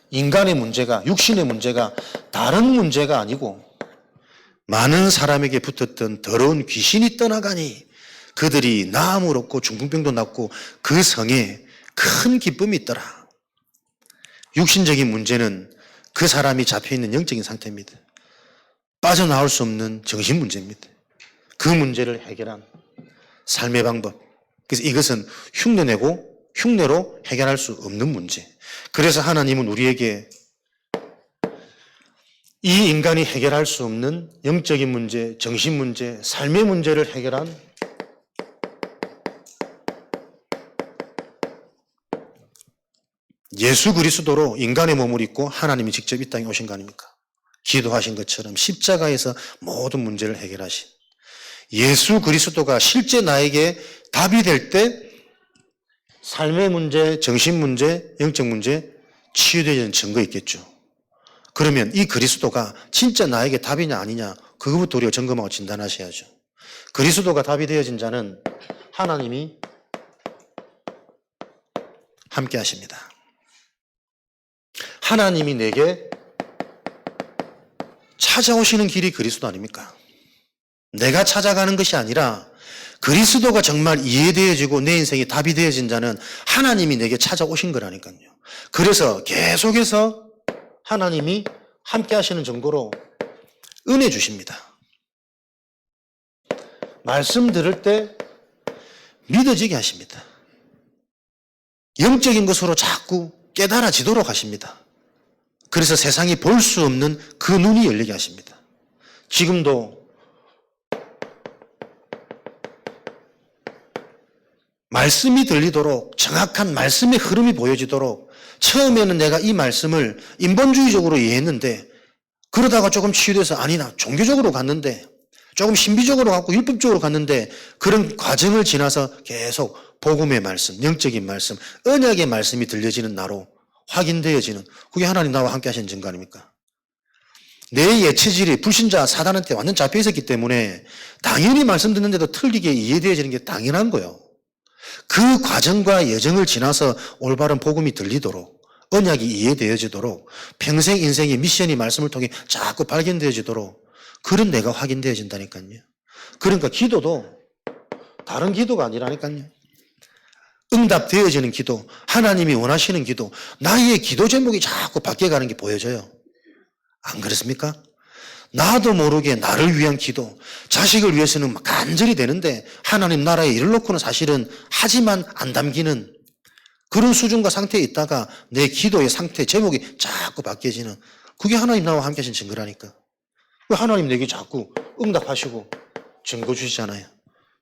인간의 문제가, 육신의 문제가 다른 문제가 아니고 많은 사람에게 붙었던 더러운 귀신이 떠나가니 그들이 나음을 얻고 중풍병도 낫고 그 성에 큰 기쁨이 있더라. 육신적인 문제는 그 사람이 잡혀있는 영적인 상태입니다. 빠져나올 수 없는 정신 문제입니다. 그 문제를 해결한 삶의 방법. 그래서 이것은 흉내로 해결할 수 없는 문제. 그래서 하나님은 우리에게 이 인간이 해결할 수 없는 영적인 문제, 정신 문제, 삶의 문제를 해결한 예수 그리스도로 인간의 몸을 입고 하나님이 직접 이 땅에 오신 거 아닙니까? 기도하신 것처럼 십자가에서 모든 문제를 해결하신 예수 그리스도가 실제 나에게 답이 될 때 삶의 문제, 정신 문제, 영적 문제 치유되는 증거 있겠죠. 그러면 이 그리스도가 진짜 나에게 답이냐 아니냐 그것부터 우리가 점검하고 진단하셔야죠. 그리스도가 답이 되어진 자는 하나님이 함께 하십니다. 하나님이 내게 찾아오시는 길이 그리스도 아닙니까? 내가 찾아가는 것이 아니라 그리스도가 정말 이해되어지고 내 인생이 답이 되어진 자는 하나님이 내게 찾아오신 거라니까요. 그래서 계속해서 하나님이 함께 하시는 정도로 은혜 주십니다. 말씀 들을 때 믿어지게 하십니다. 영적인 것으로 자꾸 깨달아지도록 하십니다. 그래서 세상이 볼 수 없는 그 눈이 열리게 하십니다. 지금도 말씀이 들리도록 정확한 말씀의 흐름이 보여지도록 처음에는 내가 이 말씀을 인본주의적으로 이해했는데 그러다가 조금 치유돼서 아니나 종교적으로 갔는데 조금 신비적으로 갔고 율법적으로 갔는데 그런 과정을 지나서 계속 복음의 말씀, 영적인 말씀, 언약의 말씀이 들려지는 나로 확인되어지는 그게 하나님 나와 함께 하신 증거 아닙니까? 내 예체질이 불신자 사단한테 완전 잡혀 있었기 때문에 당연히 말씀 듣는데도 틀리게 이해되어지는 게 당연한 거예요. 그 과정과 여정을 지나서 올바른 복음이 들리도록 언약이 이해되어지도록 평생 인생의 미션이 말씀을 통해 자꾸 발견되어지도록 그런 내가 확인되어진다니까요. 그러니까 기도도 다른 기도가 아니라니까요. 응답되어지는 기도, 하나님이 원하시는 기도, 나의 기도 제목이 자꾸 바뀌어가는 게 보여져요. 안 그렇습니까? 나도 모르게 나를 위한 기도, 자식을 위해서는 간절히 되는데 하나님 나라에 일을 놓고는 사실은 하지만 안 담기는 그런 수준과 상태에 있다가 내 기도의 상태, 제목이 자꾸 바뀌어지는 그게 하나님 나와 함께 하신 증거라니까. 왜 하나님 내게 자꾸 응답하시고 증거 주시잖아요.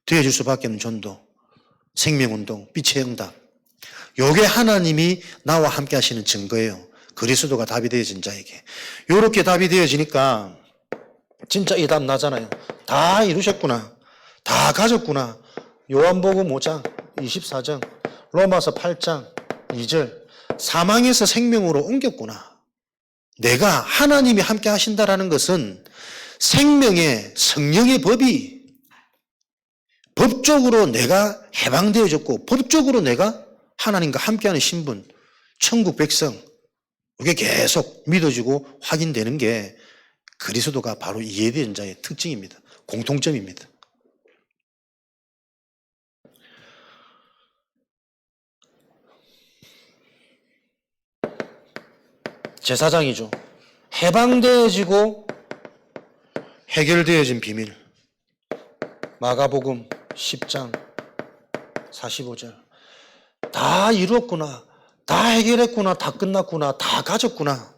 되어줄 수밖에 없는 전도, 생명운동, 빛의 응답. 요게 하나님이 나와 함께 하시는 증거예요. 그리스도가 답이 되어진 자에게. 요렇게 답이 되어지니까 진짜 이 답 나잖아요. 다 이루셨구나. 다 가졌구나. 요한복음 5장 24장, 로마서 8장 2절, 사망에서 생명으로 옮겼구나. 내가 하나님이 함께 하신다라는 것은 생명의 성령의 법이 법적으로 내가 해방되어졌고 법적으로 내가 하나님과 함께하는 신분, 천국 백성, 이게 계속 믿어지고 확인되는 게 그리스도가 바로 이해된 자의 특징입니다. 공통점입니다. 제사장이죠. 해방되어지고 해결되어진 비밀. 마가복음 10장 45절. 다 이루었구나. 다 해결했구나. 다 끝났구나. 다 가졌구나.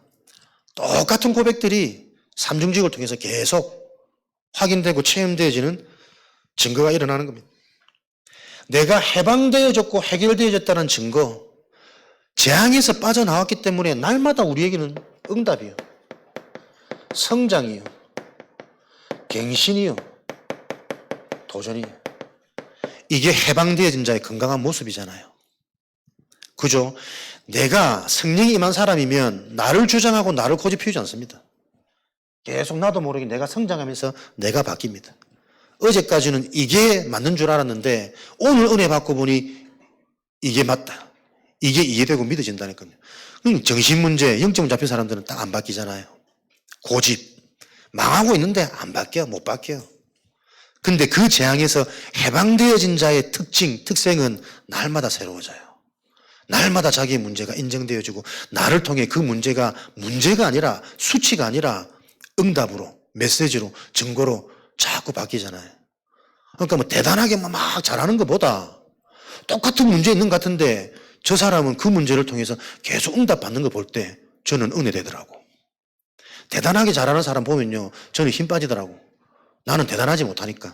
똑같은 고백들이 삼중직을 통해서 계속 확인되고 체험되어지는 증거가 일어나는 겁니다. 내가 해방되어졌고 해결되어졌다는 증거, 재앙에서 빠져나왔기 때문에 날마다 우리에게는 응답이요. 성장이요. 갱신이요. 도전이요. 이게 해방되어진 자의 건강한 모습이잖아요. 그죠? 내가 성령이 임한 사람이면 나를 주장하고 나를 고집피우지 않습니다. 계속 나도 모르게 내가 성장하면서 내가 바뀝니다. 어제까지는 이게 맞는 줄 알았는데 오늘 은혜 받고 보니 이게 맞다. 이게 이해되고 믿어진다니까요. 정신문제, 영점 잡힌 사람들은 딱 안 바뀌잖아요. 고집. 망하고 있는데 안 바뀌어, 못 바뀌어. 근데 그 재앙에서 해방되어진 자의 특징, 특성은 날마다 새로워져요. 날마다 자기의 문제가 인정되어지고 나를 통해 그 문제가 아니라 수치가 아니라 응답으로, 메시지로, 증거로 자꾸 바뀌잖아요. 그러니까 뭐 대단하게 막 잘하는 것보다 똑같은 문제 있는 것 같은데 저 사람은 그 문제를 통해서 계속 응답받는 거 볼 때 저는 은혜되더라고. 대단하게 잘하는 사람 보면요, 저는 힘 빠지더라고. 나는 대단하지 못하니까.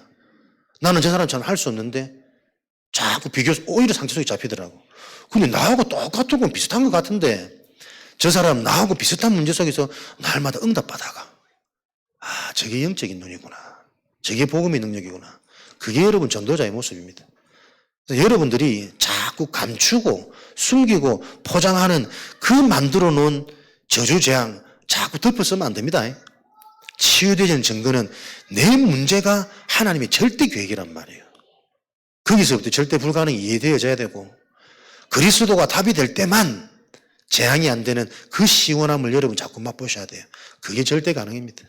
나는 저 사람처럼 할 수 없는데 자꾸 오히려 상처 속에 잡히더라고. 근데 나하고 똑같은 건 비슷한 것 같은데 저 사람 나하고 비슷한 문제 속에서 날마다 응답받아가. 아, 저게 영적인 눈이구나. 저게 복음의 능력이구나. 그게 여러분 전도자의 모습입니다. 그래서 여러분들이 자꾸 감추고 숨기고 포장하는 그 만들어 놓은 저주 재앙 자꾸 덮어 쓰면 안 됩니다. 치유되는 증거는 내 문제가 하나님의 절대 계획이란 말이에요. 거기서부터 절대 불가능이 이해되어져야 되고 그리스도가 답이 될 때만 재앙이 안 되는 그 시원함을 여러분 자꾸 맛보셔야 돼요. 그게 절대 가능입니다.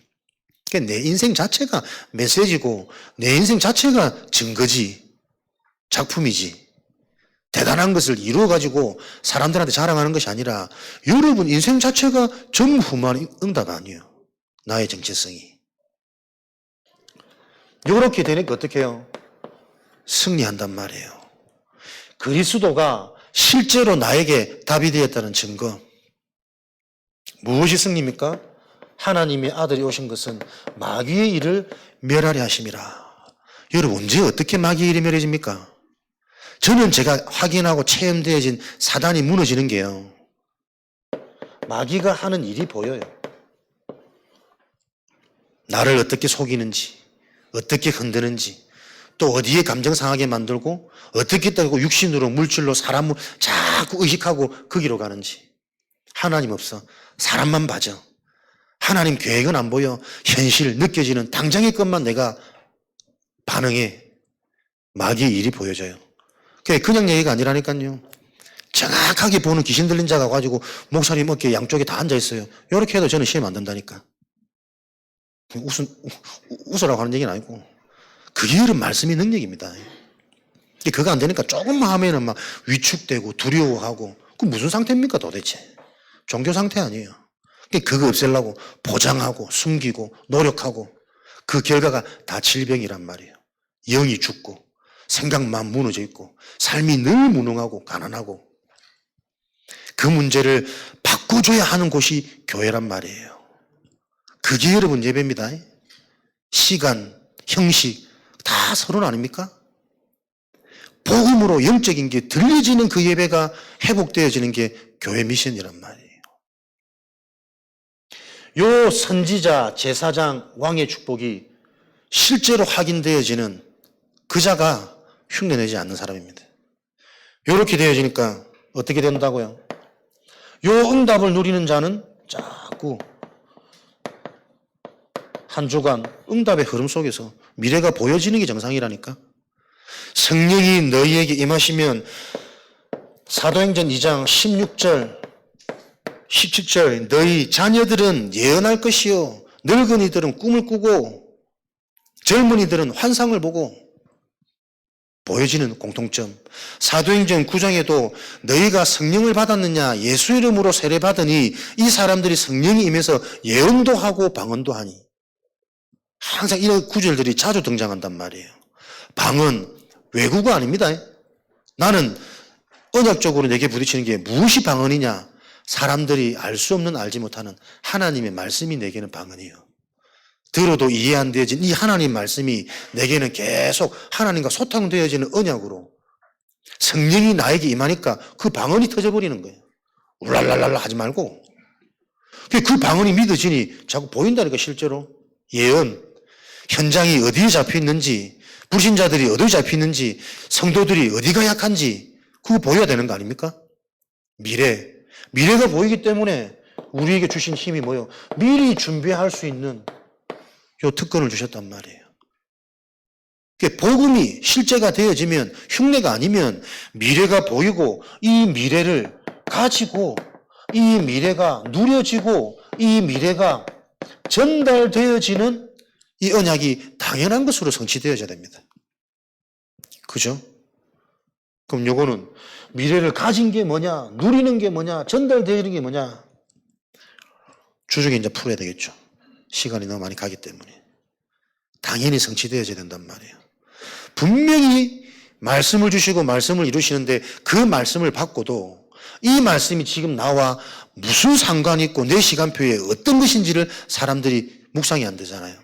그러니까 내 인생 자체가 메시지고 내 인생 자체가 증거지, 작품이지. 대단한 것을 이루어가지고 사람들한테 자랑하는 것이 아니라 여러분 인생 자체가 전무후무한 응답 아니에요. 나의 정체성이. 이렇게 되니까 어떻게 해요? 승리한단 말이에요. 그리스도가 실제로 나에게 답이 되었다는 증거. 무엇이 승리입니까? 하나님의 아들이 오신 것은 마귀의 일을 멸하려 하심이라. 여러분 언제 어떻게 마귀의 일이 멸해집니까? 저는 제가 확인하고 체험되어진 사단이 무너지는 게요, 마귀가 하는 일이 보여요. 나를 어떻게 속이는지, 어떻게 흔드는지, 또 어디에 감정 상하게 만들고 어떻게 따고 육신으로 물질로 사람을 자꾸 의식하고 거기로 가는지. 하나님 없어. 사람만 봐줘. 하나님 계획은 안 보여. 현실 느껴지는 당장의 것만 내가 반응해. 마귀의 일이 보여져요. 그냥 얘기가 아니라니까요. 정확하게 보는 귀신 들린 자가 가지고 목사님 어깨 양쪽에 다 앉아있어요. 이렇게 해도 저는 시험 안 된다니까. 웃으라고 하는 얘기는 아니고 그게 여러분 말씀의 능력입니다. 그거 안 되니까 조금만 하면은 막 위축되고 두려워하고 그 무슨 상태입니까 도대체? 종교 상태 아니에요. 그거 없애려고 보장하고 숨기고 노력하고 그 결과가 다 질병이란 말이에요. 영이 죽고 생각만 무너져 있고 삶이 늘 무능하고 가난하고 그 문제를 바꿔줘야 하는 곳이 교회란 말이에요. 그게 여러분 예배입니다. 시간, 형식 다 서론 아닙니까? 복음으로 영적인 게 들려지는 그 예배가 회복되어지는 게 교회 미션이란 말이에요. 요 선지자, 제사장, 왕의 축복이 실제로 확인되어지는 그 자가 흉내내지 않는 사람입니다. 이렇게 되어지니까 어떻게 된다고요? 요 응답을 누리는 자는 자꾸 한 주간 응답의 흐름 속에서 미래가 보여지는 게 정상이라니까. 성령이 너희에게 임하시면 사도행전 2장 16절 17절 너희 자녀들은 예언할 것이요 늙은이들은 꿈을 꾸고 젊은이들은 환상을 보고 보여지는 공통점. 사도행전 9장에도 너희가 성령을 받았느냐 예수 이름으로 세례받으니 이 사람들이 성령이 임해서 예언도 하고 방언도 하니. 항상 이런 구절들이 자주 등장한단 말이에요. 방언 외국어 아닙니다. 나는 언약적으로 내게 부딪히는 게 무엇이 방언이냐? 사람들이 알 수 없는 알지 못하는 하나님의 말씀이 내게는 방언이에요. 들어도 이해 안 되어진 이 하나님 말씀이 내게는 계속 하나님과 소통되어지는 언약으로 성령이 나에게 임하니까 그 방언이 터져버리는 거예요. 울랄랄랄라 하지 말고 그 방언이 믿어지니 자꾸 보인다니까. 실제로 예언 현장이 어디에 잡혀 있는지 불신자들이 어디에 잡혀 있는지 성도들이 어디가 약한지 그거 보여야 되는 거 아닙니까? 미래가 보이기 때문에 우리에게 주신 힘이 뭐예요? 미리 준비할 수 있는 요 특권을 주셨단 말이에요. 복음이 실제가 되어지면 흉내가 아니면 미래가 보이고 이 미래를 가지고 이 미래가 누려지고 이 미래가 전달되어지는 이 언약이 당연한 것으로 성취되어져야 됩니다. 그죠? 그럼 요거는 미래를 가진 게 뭐냐, 누리는 게 뭐냐, 전달되는 게 뭐냐 주중에 이제 풀어야 되겠죠. 시간이 너무 많이 가기 때문에. 당연히 성취되어져야 된단 말이에요. 분명히 말씀을 주시고 말씀을 이루시는데 그 말씀을 받고도 이 말씀이 지금 나와 무슨 상관이 있고 내 시간표에 어떤 것인지를 사람들이 묵상이 안 되잖아요.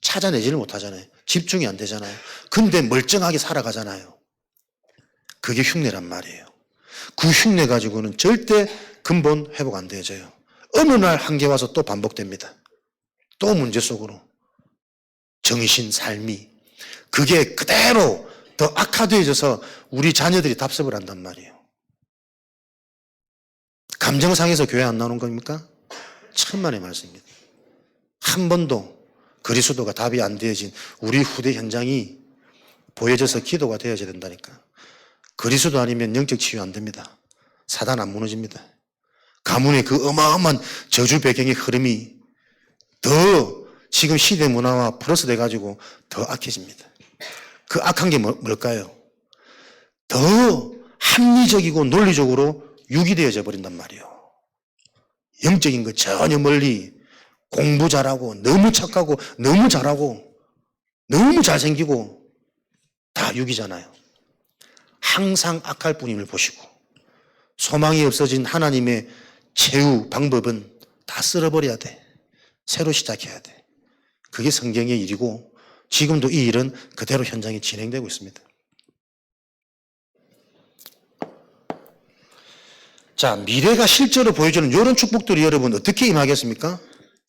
찾아내지를 못하잖아요. 집중이 안 되잖아요. 근데 멀쩡하게 살아가잖아요. 그게 흉내란 말이에요. 그 흉내 가지고는 절대 근본 회복 안 되어져요. 어느 날 한계 와서 또 반복됩니다. 또 문제 속으로. 정신, 삶이. 그게 그대로 더 악화되어져서 우리 자녀들이 답습을 한단 말이에요. 감정상에서 교회 안 나오는 겁니까? 천만의 말씀입니다. 한 번도 그리스도가 답이 안 되어진 우리 후대 현장이 보여져서 기도가 되어져야 된다니까. 그리스도 아니면 영적 치유 안 됩니다. 사단 안 무너집니다. 가문의 그 어마어마한 저주 배경의 흐름이 더 지금 시대 문화와 플러스 돼가지고 더 악해집니다. 그 악한 게 뭘까요? 더 합리적이고 논리적으로 유기되어져 버린단 말이에요. 영적인 거 전혀 멀리 공부 잘하고 너무 착하고 너무 잘하고 너무 잘생기고 다 유기잖아요. 항상 악할 뿐임을 보시고 소망이 없어진 하나님의 최후 방법은 다 쓸어버려야 돼. 새로 시작해야 돼. 그게 성경의 일이고 지금도 이 일은 그대로 현장에 진행되고 있습니다. 자, 미래가 실제로 보여주는 이런 축복들이 여러분 어떻게 임하겠습니까?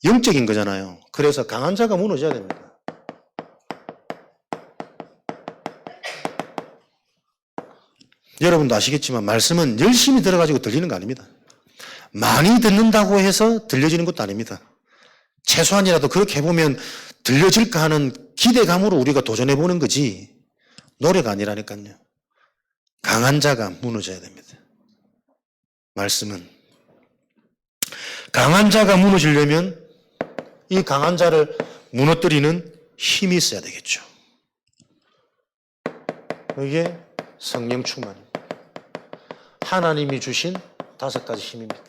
영적인 거잖아요. 그래서 강한 자가 무너져야 됩니다. 여러분도 아시겠지만 말씀은 열심히 들어가지고 들리는 거 아닙니다. 많이 듣는다고 해서 들려지는 것도 아닙니다. 최소한이라도 그렇게 해보면 들려질까 하는 기대감으로 우리가 도전해보는 거지 노래가 아니라니까요. 강한 자가 무너져야 됩니다. 말씀은 강한 자가 무너지려면 이 강한 자를 무너뜨리는 힘이 있어야 되겠죠. 이게 성령 충만입니다. 하나님이 주신 5가지 힘입니다.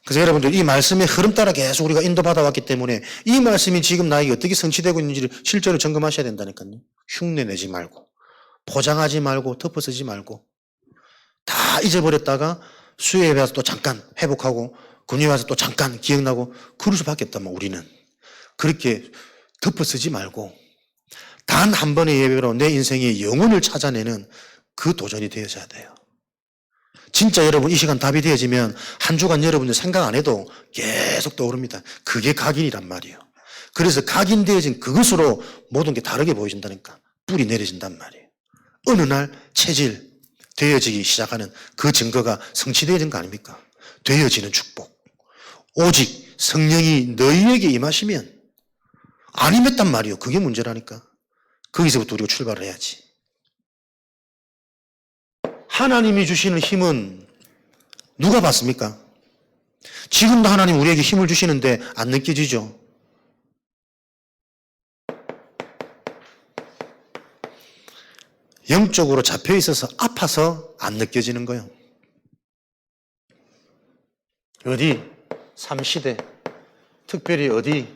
그래서 여러분들 이 말씀의 흐름 따라 계속 우리가 인도받아 왔기 때문에 이 말씀이 지금 나에게 어떻게 성취되고 있는지를 실제로 점검하셔야 된다니까요. 흉내 내지 말고 포장하지 말고 덮어쓰지 말고 다 잊어버렸다가 수요예배 와서 또 잠깐 회복하고 금요일 와서 또 잠깐 기억나고 그럴 수밖에 없단 말이에요. 우리는 그렇게 덮어쓰지 말고 단 한 번의 예배로 내 인생의 영혼을 찾아내는 그 도전이 되어져야 돼요. 진짜 여러분 이 시간 답이 되어지면 한 주간 여러분들 생각 안 해도 계속 떠오릅니다. 그게 각인이란 말이에요. 그래서 각인되어진 그것으로 모든 게 다르게 보여진다니까. 뿔이 내려진단 말이에요. 어느 날 체질 되어지기 시작하는 그 증거가 성취되어진 거 아닙니까? 되어지는 축복. 오직 성령이 너희에게 임하시면 안 임했단 말이에요. 그게 문제라니까. 거기서부터 우리가 출발을 해야지. 하나님이 주시는 힘은 누가 받습니까? 지금도 하나님 우리에게 힘을 주시는데 안 느껴지죠? 영적으로 잡혀 있어서 아파서 안 느껴지는 거예요. 어디? 삼시대. 특별히 어디?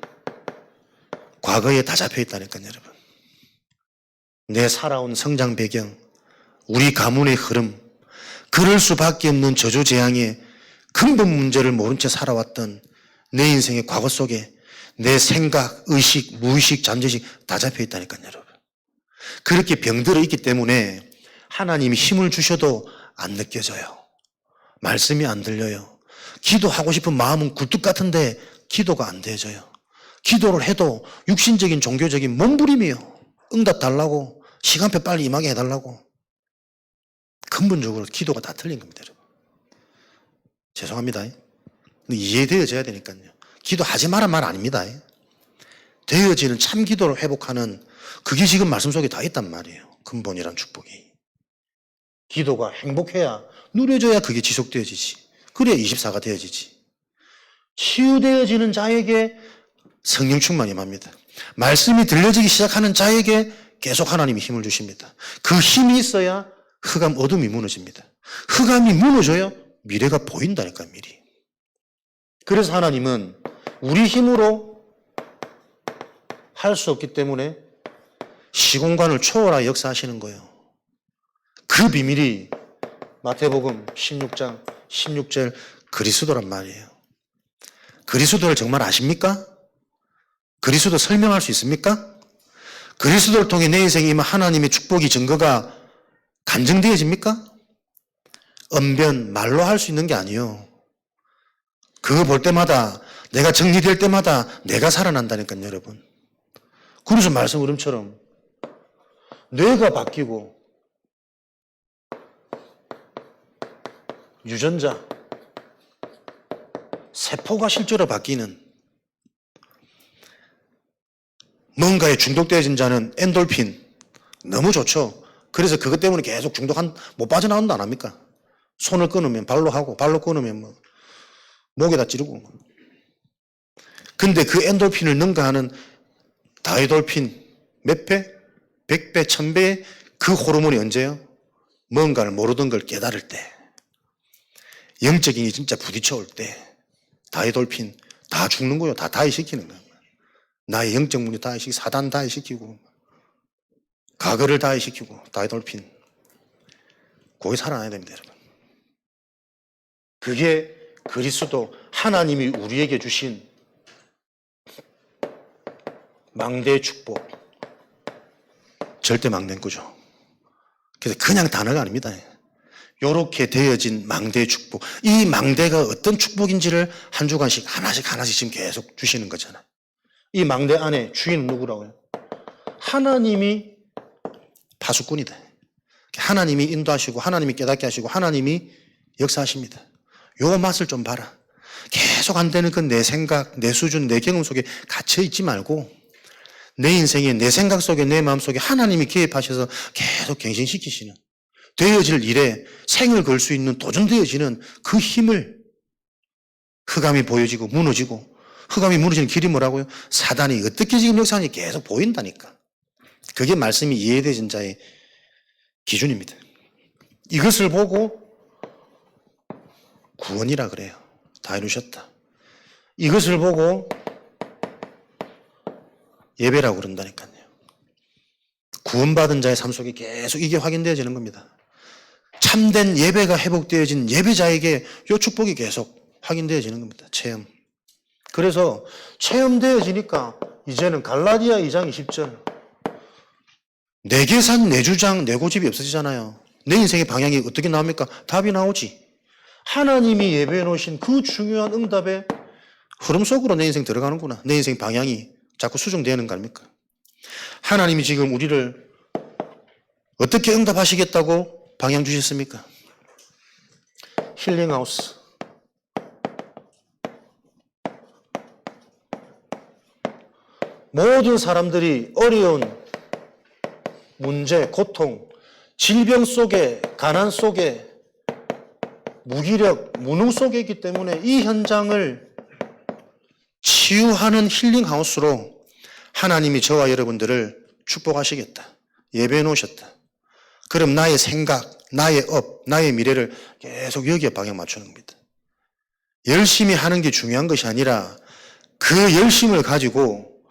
과거에 다 잡혀 있다니까요, 여러분. 내 살아온 성장 배경, 우리 가문의 흐름, 그럴 수밖에 없는 저주재앙의 근본 문제를 모른 채 살아왔던 내 인생의 과거 속에 내 생각, 의식, 무의식, 잠재의식 다 잡혀 있다니까요, 여러분. 그렇게 병들어 있기 때문에 하나님이 힘을 주셔도 안 느껴져요. 말씀이 안 들려요. 기도하고 싶은 마음은 굴뚝 같은데 기도가 안 되어져요. 기도를 해도 육신적인 종교적인 몸부림이에요. 응답 달라고, 시간표 빨리 임하게 해달라고. 근본적으로 기도가 다 틀린 겁니다, 여러분. 죄송합니다. 이해되어져야 되니까요. 기도하지 마란 말 아닙니다. 되어지는 참 기도를 회복하는 그게 지금 말씀 속에 다 있단 말이에요. 근본이란 축복이. 기도가 행복해야, 누려져야 그게 지속되어지지. 그래야 24가 되어지지. 치유되어지는 자에게 성령 충만이 임합니다. 말씀이 들려지기 시작하는 자에게 계속 하나님이 힘을 주십니다. 그 힘이 있어야 흑암 어둠이 무너집니다. 흑암이 무너져야 미래가 보인다니까, 미리. 그래서 하나님은 우리 힘으로 할 수 없기 때문에 시공간을 초월하여 역사하시는 거예요. 그 비밀이 마태복음 16장 16절 그리스도란 말이에요. 그리스도를 정말 아십니까? 그리스도 설명할 수 있습니까? 그리스도를 통해 내 인생에 임한 하나님의 축복이 증거가 간증되어집니까? 언변, 말로 할 수 있는 게 아니에요. 그거 볼 때마다, 내가 정리될 때마다 내가 살아난다니까요, 여러분. 그래서 말씀 흐름처럼 뇌가 바뀌고 유전자, 세포가 실제로 바뀌는, 뭔가에 중독되어진 자는 엔돌핀 너무 좋죠. 그래서 그것 때문에 계속 못 빠져나온다 안 합니까? 손을 끊으면 발로 하고, 발로 끊으면 목에다 찌르고. 근데 그 엔돌핀을 능가하는 다이돌핀 몇 배? 100배, 1000배의 그 호르몬이 언제요? 뭔가를 모르던 걸 깨달을 때, 영적인 게 진짜 부딪혀올 때 다이돌핀 다 죽는 거예요. 다 다이시키는 거예요. 나의 영적 문제 다이시키고, 사단 다이시키고, 과거를 다이시키고, 다이돌핀. 거기 살아나야 됩니다, 여러분. 그게 그리스도, 하나님이 우리에게 주신 망대의 축복. 절대 망대는 거죠. 그래서 그냥 단어가 아닙니다. 요렇게 되어진 망대의 축복. 이 망대가 어떤 축복인지를 한 주간씩 하나씩 지금 계속 주시는 거잖아요. 이 망대 안에 주인은 누구라고요? 하나님이 파수꾼이다. 하나님이 인도하시고, 하나님이 깨닫게 하시고, 하나님이 역사하십니다. 요 맛을 좀 봐라. 계속 안 되는 그 내 생각, 내 수준, 내 경험 속에 갇혀 있지 말고, 내 인생에, 내 생각 속에, 내 마음 속에 하나님이 개입하셔서 계속 갱신시키시는, 되어질 일에 생을 걸 수 있는, 도전되어지는 그 힘을, 흑암이 보여지고 무너지고, 흑암이 무너지는 길이 뭐라고요? 사단이 어떻게 지금 역사하는지 계속 보인다니까. 그게 말씀이 이해되진 자의 기준입니다. 이것을 보고 구원이라 그래요. 다 이루셨다. 이것을 보고 예배라고 그런다니까요. 구원받은 자의 삶 속에 계속 이게 확인되어지는 겁니다. 참된 예배가 회복되어진 예배자에게 이 축복이 계속 확인되어지는 겁니다. 체험. 그래서 체험되어지니까 이제는 갈라디아 2장 20절 내 계산, 내 주장, 내 고집이 없어지잖아요. 내 인생의 방향이 어떻게 나옵니까? 답이 나오지. 하나님이 예배해 놓으신 그 중요한 응답의 흐름 속으로 내 인생 들어가는구나. 내 인생 방향이 자꾸 수정되는 거 아닙니까? 하나님이 지금 우리를 어떻게 응답하시겠다고 방향 주셨습니까? 힐링하우스. 모든 사람들이 어려운 문제, 고통, 질병 속에, 가난 속에, 무기력, 무능 속에 있기 때문에 이 현장을 치유하는 힐링하우스로 하나님이 저와 여러분들을 축복하시겠다. 예배해 놓으셨다. 그럼 나의 생각, 나의 업, 나의 미래를 계속 여기에 방향 맞추는 겁니다. 열심히 하는 게 중요한 것이 아니라 그 열심을 가지고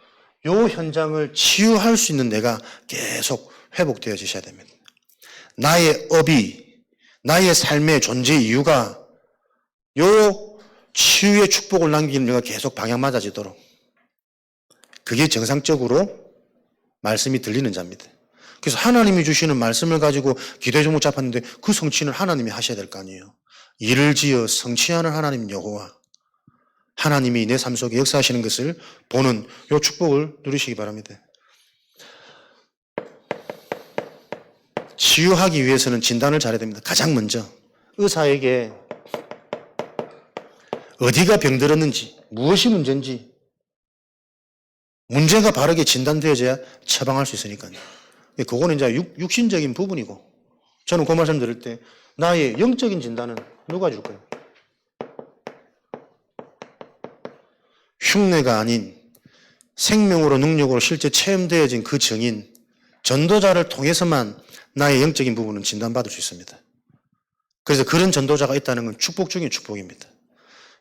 이 현장을 치유할 수 있는 내가 계속 회복되어지셔야 됩니다. 나의 업이, 나의 삶의 존재 이유가 이 치유의 축복을 남기는 내가 계속 방향 맞아지도록, 그게 정상적으로 말씀이 들리는 자입니다. 그래서 하나님이 주시는 말씀을 가지고 기도의 종목 잡았는데 그 성취는 하나님이 하셔야 될 거 아니에요. 이를 지어 성취하는 하나님 여호와, 하나님이 내 삶 속에 역사하시는 것을 보는 이 축복을 누리시기 바랍니다. 치유하기 위해서는 진단을 잘해야 됩니다. 가장 먼저 의사에게 어디가 병들었는지, 무엇이 문제인지 문제가 바르게 진단되어져야 처방할 수 있으니까요. 그거는 이제 육신적인 부분이고, 저는 그 말씀 들을 때 나의 영적인 진단은 누가 줄 거예요? 흉내가 아닌 생명으로 능력으로 실제 체험되어진 그 증인, 전도자를 통해서만 나의 영적인 부분은 진단받을 수 있습니다. 그래서 그런 전도자가 있다는 건 축복 중에 축복입니다.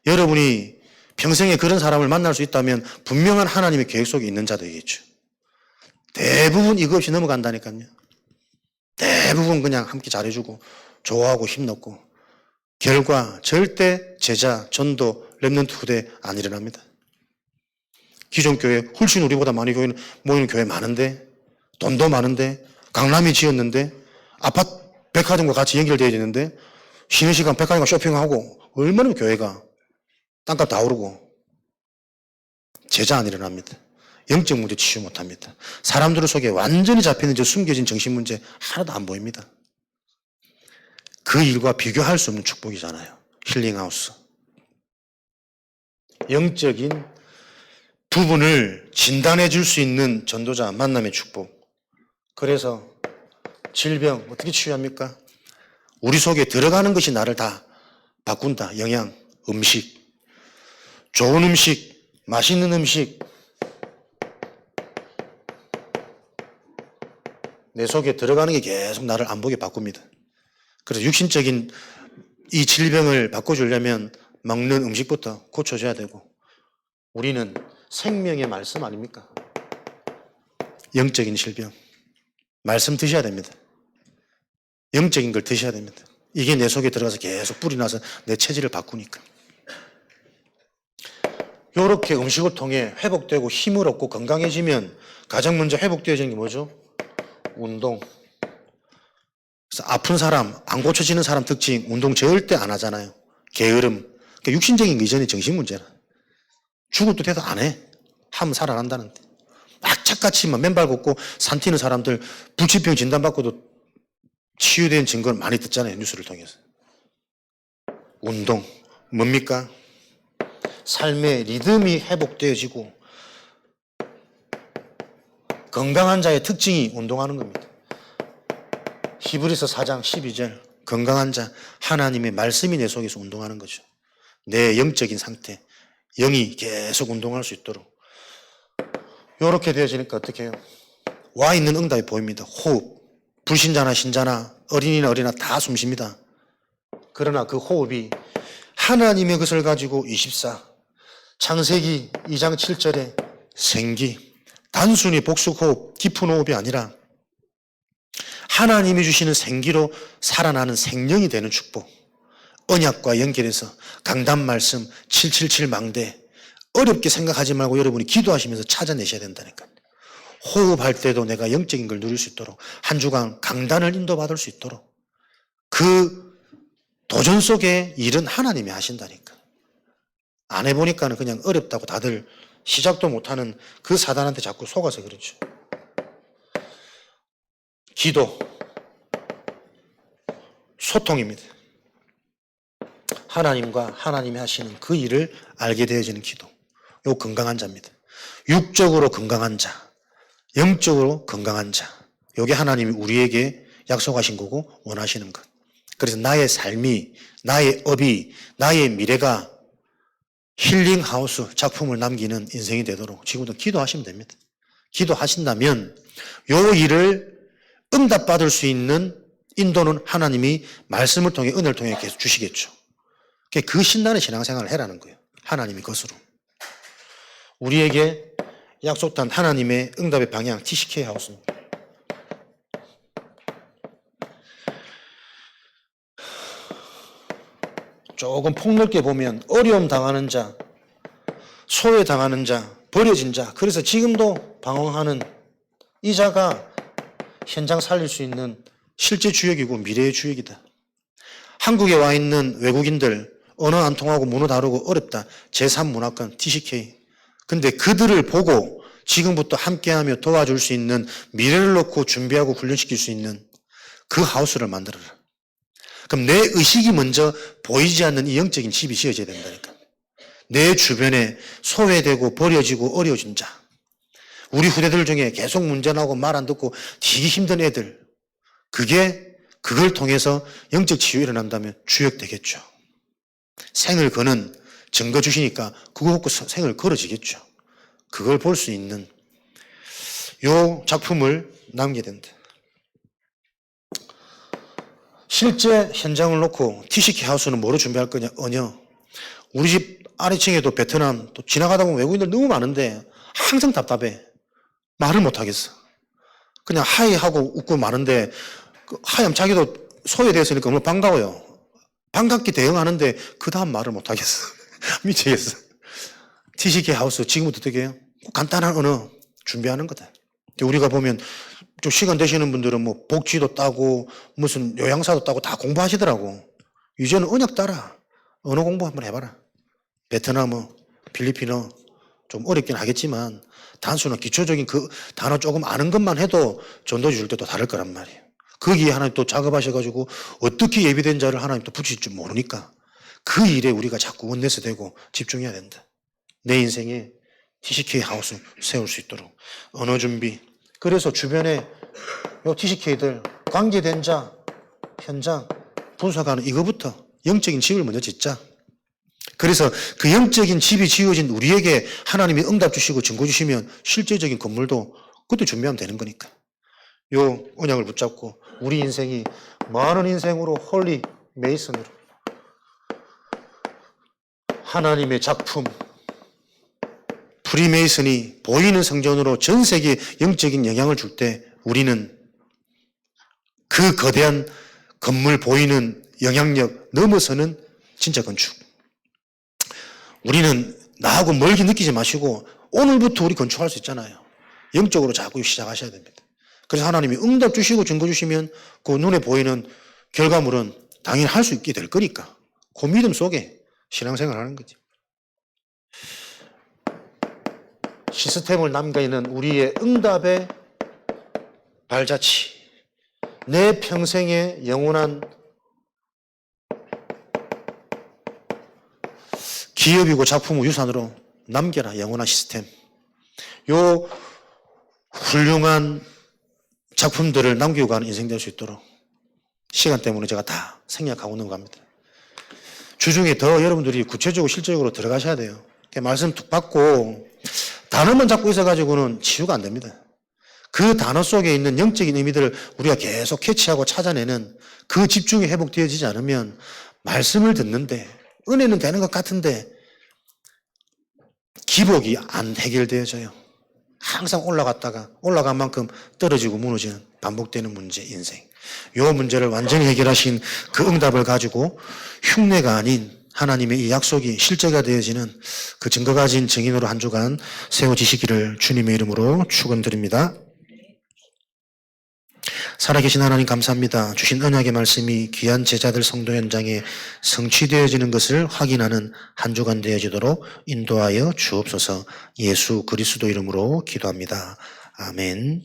여러분이 평생에 그런 사람을 만날 수 있다면 분명한 하나님의 계획 속에 있는 자들이겠죠. 대부분 이거 없이 넘어간다니까요. 대부분 그냥 함께 잘해주고 좋아하고 힘넣고 결과 절대 제자, 전도, 렘넌트 후대 안 일어납니다. 기존 교회 훨씬 우리보다 많이 모이는 교회 많은데, 돈도 많은데, 강남이 지었는데, 아파트 백화점과 같이 연결되어 있는데 쉬는 시간 백화점과 쇼핑하고 얼마나 교회가 땅값 다 오르고 제자 안 일어납니다. 영적 문제 치유 못합니다. 사람들 속에 완전히 잡혀있는 숨겨진 정신 문제 하나도 안 보입니다. 그 일과 비교할 수 없는 축복이잖아요. 힐링하우스. 영적인 부분을 진단해 줄 수 있는 전도자 만남의 축복. 그래서 질병 어떻게 치유합니까? 우리 속에 들어가는 것이 나를 다 바꾼다. 영양, 음식, 좋은 음식, 맛있는 음식, 내 속에 들어가는 게 계속 나를 안 보게 바꿉니다. 그래서 육신적인 이 질병을 바꿔주려면 먹는 음식부터 고쳐줘야 되고, 우리는 생명의 말씀 아닙니까? 영적인 질병. 말씀 드셔야 됩니다. 영적인 걸 드셔야 됩니다. 이게 내 속에 들어가서 계속 뿌리 나서 내 체질을 바꾸니까. 이렇게 음식을 통해 회복되고 힘을 얻고 건강해지면 가장 먼저 회복되어지는 게 뭐죠? 운동. 그래서 아픈 사람, 안 고쳐지는 사람 특징, 운동 절대 안 하잖아요. 게으름. 그러니까 육신적인 거 이전에 정신 문제라. 죽을 듯 해도 안 해. 하면 살아난다는데. 악착같이 맨발 걷고 산 튀는 사람들 불치병 진단받고도 치유된 증거를 많이 듣잖아요. 뉴스를 통해서. 운동. 뭡니까? 삶의 리듬이 회복되어지고 건강한 자의 특징이 운동하는 겁니다. 히브리서 4장 12절 건강한 자, 하나님의 말씀이 내 속에서 운동하는 거죠. 내 영적인 상태, 영이 계속 운동할 수 있도록. 이렇게 되어지니까 어떻게 해요? 와 있는 응답이 보입니다. 호흡. 불신자나 신자나 어린이나 어린아 다 숨쉽니다. 그러나 그 호흡이 하나님의 것을 가지고 24 창세기 2장 7절에 생기, 단순히 복수호흡, 깊은 호흡이 아니라 하나님이 주시는 생기로 살아나는 생명이 되는 축복. 언약과 연결해서 강단 말씀 777 망대 어렵게 생각하지 말고 여러분이 기도하시면서 찾아내셔야 된다니까요. 호흡할 때도 내가 영적인 걸 누릴 수 있도록 한 주간 강단을 인도받을 수 있도록 그 도전 속에 일은 하나님이 하신다니까. 안 해보니까는 그냥 어렵다고 다들 시작도 못하는 그 사단한테 자꾸 속아서 그렇죠. 기도, 소통입니다. 하나님과 하나님이 하시는 그 일을 알게 되어지는 기도. 요 건강한 자입니다. 육적으로 건강한 자, 영적으로 건강한 자. 요게 하나님이 우리에게 약속하신 거고 원하시는 것. 그래서 나의 삶이, 나의 업이, 나의 미래가 힐링하우스 작품을 남기는 인생이 되도록 지금부터 기도하시면 됩니다. 기도하신다면 요 일을 응답받을 수 있는 인도는 하나님이 말씀을 통해 은혜를 통해 계속 주시겠죠. 그 신나는 신앙생활을 해라는 거예요. 하나님이 것으로. 우리에게 약속한 하나님의 응답의 방향 TCK 하우스입니다. 조금 폭넓게 보면 어려움 당하는 자, 소외당하는 자, 버려진 자, 그래서 지금도 방황하는 이 자가 현장 살릴 수 있는 실제 주역이고 미래의 주역이다. 한국에 와 있는 외국인들 언어 안 통하고 문화 다르고 어렵다. 제3문화권 TCK. 근데 그들을 보고 지금부터 함께하며 도와줄 수 있는 미래를 놓고 준비하고 훈련시킬 수 있는 그 하우스를 만들어라. 그럼 내 의식이 먼저 보이지 않는 이 영적인 집이 지어져야 된다니까. 내 주변에 소외되고 버려지고 어려워진 자. 우리 후대들 중에 계속 문제 나고 말 안 듣고 되게 힘든 애들. 그걸 통해서 영적 치유 일어난다면 주역되겠죠. 생을 거는 증거 주시니까 그거 갖고 생을 걸어지겠죠. 그걸 볼 수 있는 요 작품을 남겨야 된다. 실제 현장을 놓고 TCK 하우스는 뭐로 준비할 거냐? 언어. 우리 집 아래층에도 베트남 또 지나가다 보면 외국인들 너무 많은데 항상 답답해. 말을 못 하겠어. 그냥 하이 하고 웃고 마는데 하염 자기도 소외됐으니까 너무 반가워요. 반갑게 대응하는데 그 다음 말을 못 하겠어. 미치겠어. TCK 하우스 지금부터 어떻게 해요? 간단한 언어 준비하는 거다. 우리가 보면 좀 시간 되시는 분들은 뭐 복지도 따고 무슨 요양사도 따고 다 공부하시더라고. 이제는 언약 따라. 언어 공부 한번 해봐라. 베트남어, 필리핀어 좀 어렵긴 하겠지만 단순한 기초적인 그 단어 조금 아는 것만 해도 전도지 줄 때도 다를 거란 말이에요. 거기에 하나님 또 작업하셔가지고 어떻게 예비된 자를 하나님 또 붙일 줄 모르니까 그 일에 우리가 자꾸 원내서 되고 집중해야 된다. 내 인생에 TCK 하우스 세울 수 있도록 언어 준비. 그래서 주변에 요 TCK들 관계된 자, 현장, 분석하는 이거부터 영적인 집을 먼저 짓자. 그래서 그 영적인 집이 지어진 우리에게 하나님이 응답 주시고 증거 주시면 실제적인 건물도 그때 준비하면 되는 거니까. 요 언약을 붙잡고 우리 인생이 많은 인생으로 홀리 메이슨으로 하나님의 작품 프리메이슨이 보이는 성전으로 전 세계에 영적인 영향을 줄 때 우리는 그 거대한 건물 보이는 영향력 넘어서는 진짜 건축. 우리는 나하고 멀게 느끼지 마시고 오늘부터 우리 건축할 수 있잖아요. 영적으로 자꾸 시작하셔야 됩니다. 그래서 하나님이 응답 주시고 증거 주시면 그 눈에 보이는 결과물은 당연히 할 수 있게 될 거니까 그 믿음 속에 신앙생활 하는 거지. 시스템을 남겨있는 우리의 응답의 발자취, 내 평생의 영원한 기업이고 작품을 유산으로 남겨라. 영원한 시스템. 요 훌륭한 작품들을 남기고 가는 인생 될 수 있도록 시간 때문에 제가 다 생략하고 있는 겁니다. 주중에 더 여러분들이 구체적으로 실질적으로 들어가셔야 돼요. 말씀 툭 받고 단어만 잡고 있어가지고는 치유가 안 됩니다. 그 단어 속에 있는 영적인 의미들을 우리가 계속 캐치하고 찾아내는 그 집중이 회복되어지지 않으면 말씀을 듣는데 은혜는 되는 것 같은데 기복이 안 해결되어져요. 항상 올라간 만큼 떨어지고 무너지는 반복되는 문제 인생. 이 문제를 완전히 해결하신 그 응답을 가지고 흉내가 아닌 하나님의 이 약속이 실제가 되어지는 그 증거 가진 증인으로 한 주간 세워지시기를 주님의 이름으로 축원드립니다. 살아계신 하나님 감사합니다. 주신 언약의 말씀이 귀한 제자들 성도 현장에 성취되어지는 것을 확인하는 한 주간 되어지도록 인도하여 주옵소서. 예수 그리스도 이름으로 기도합니다. 아멘.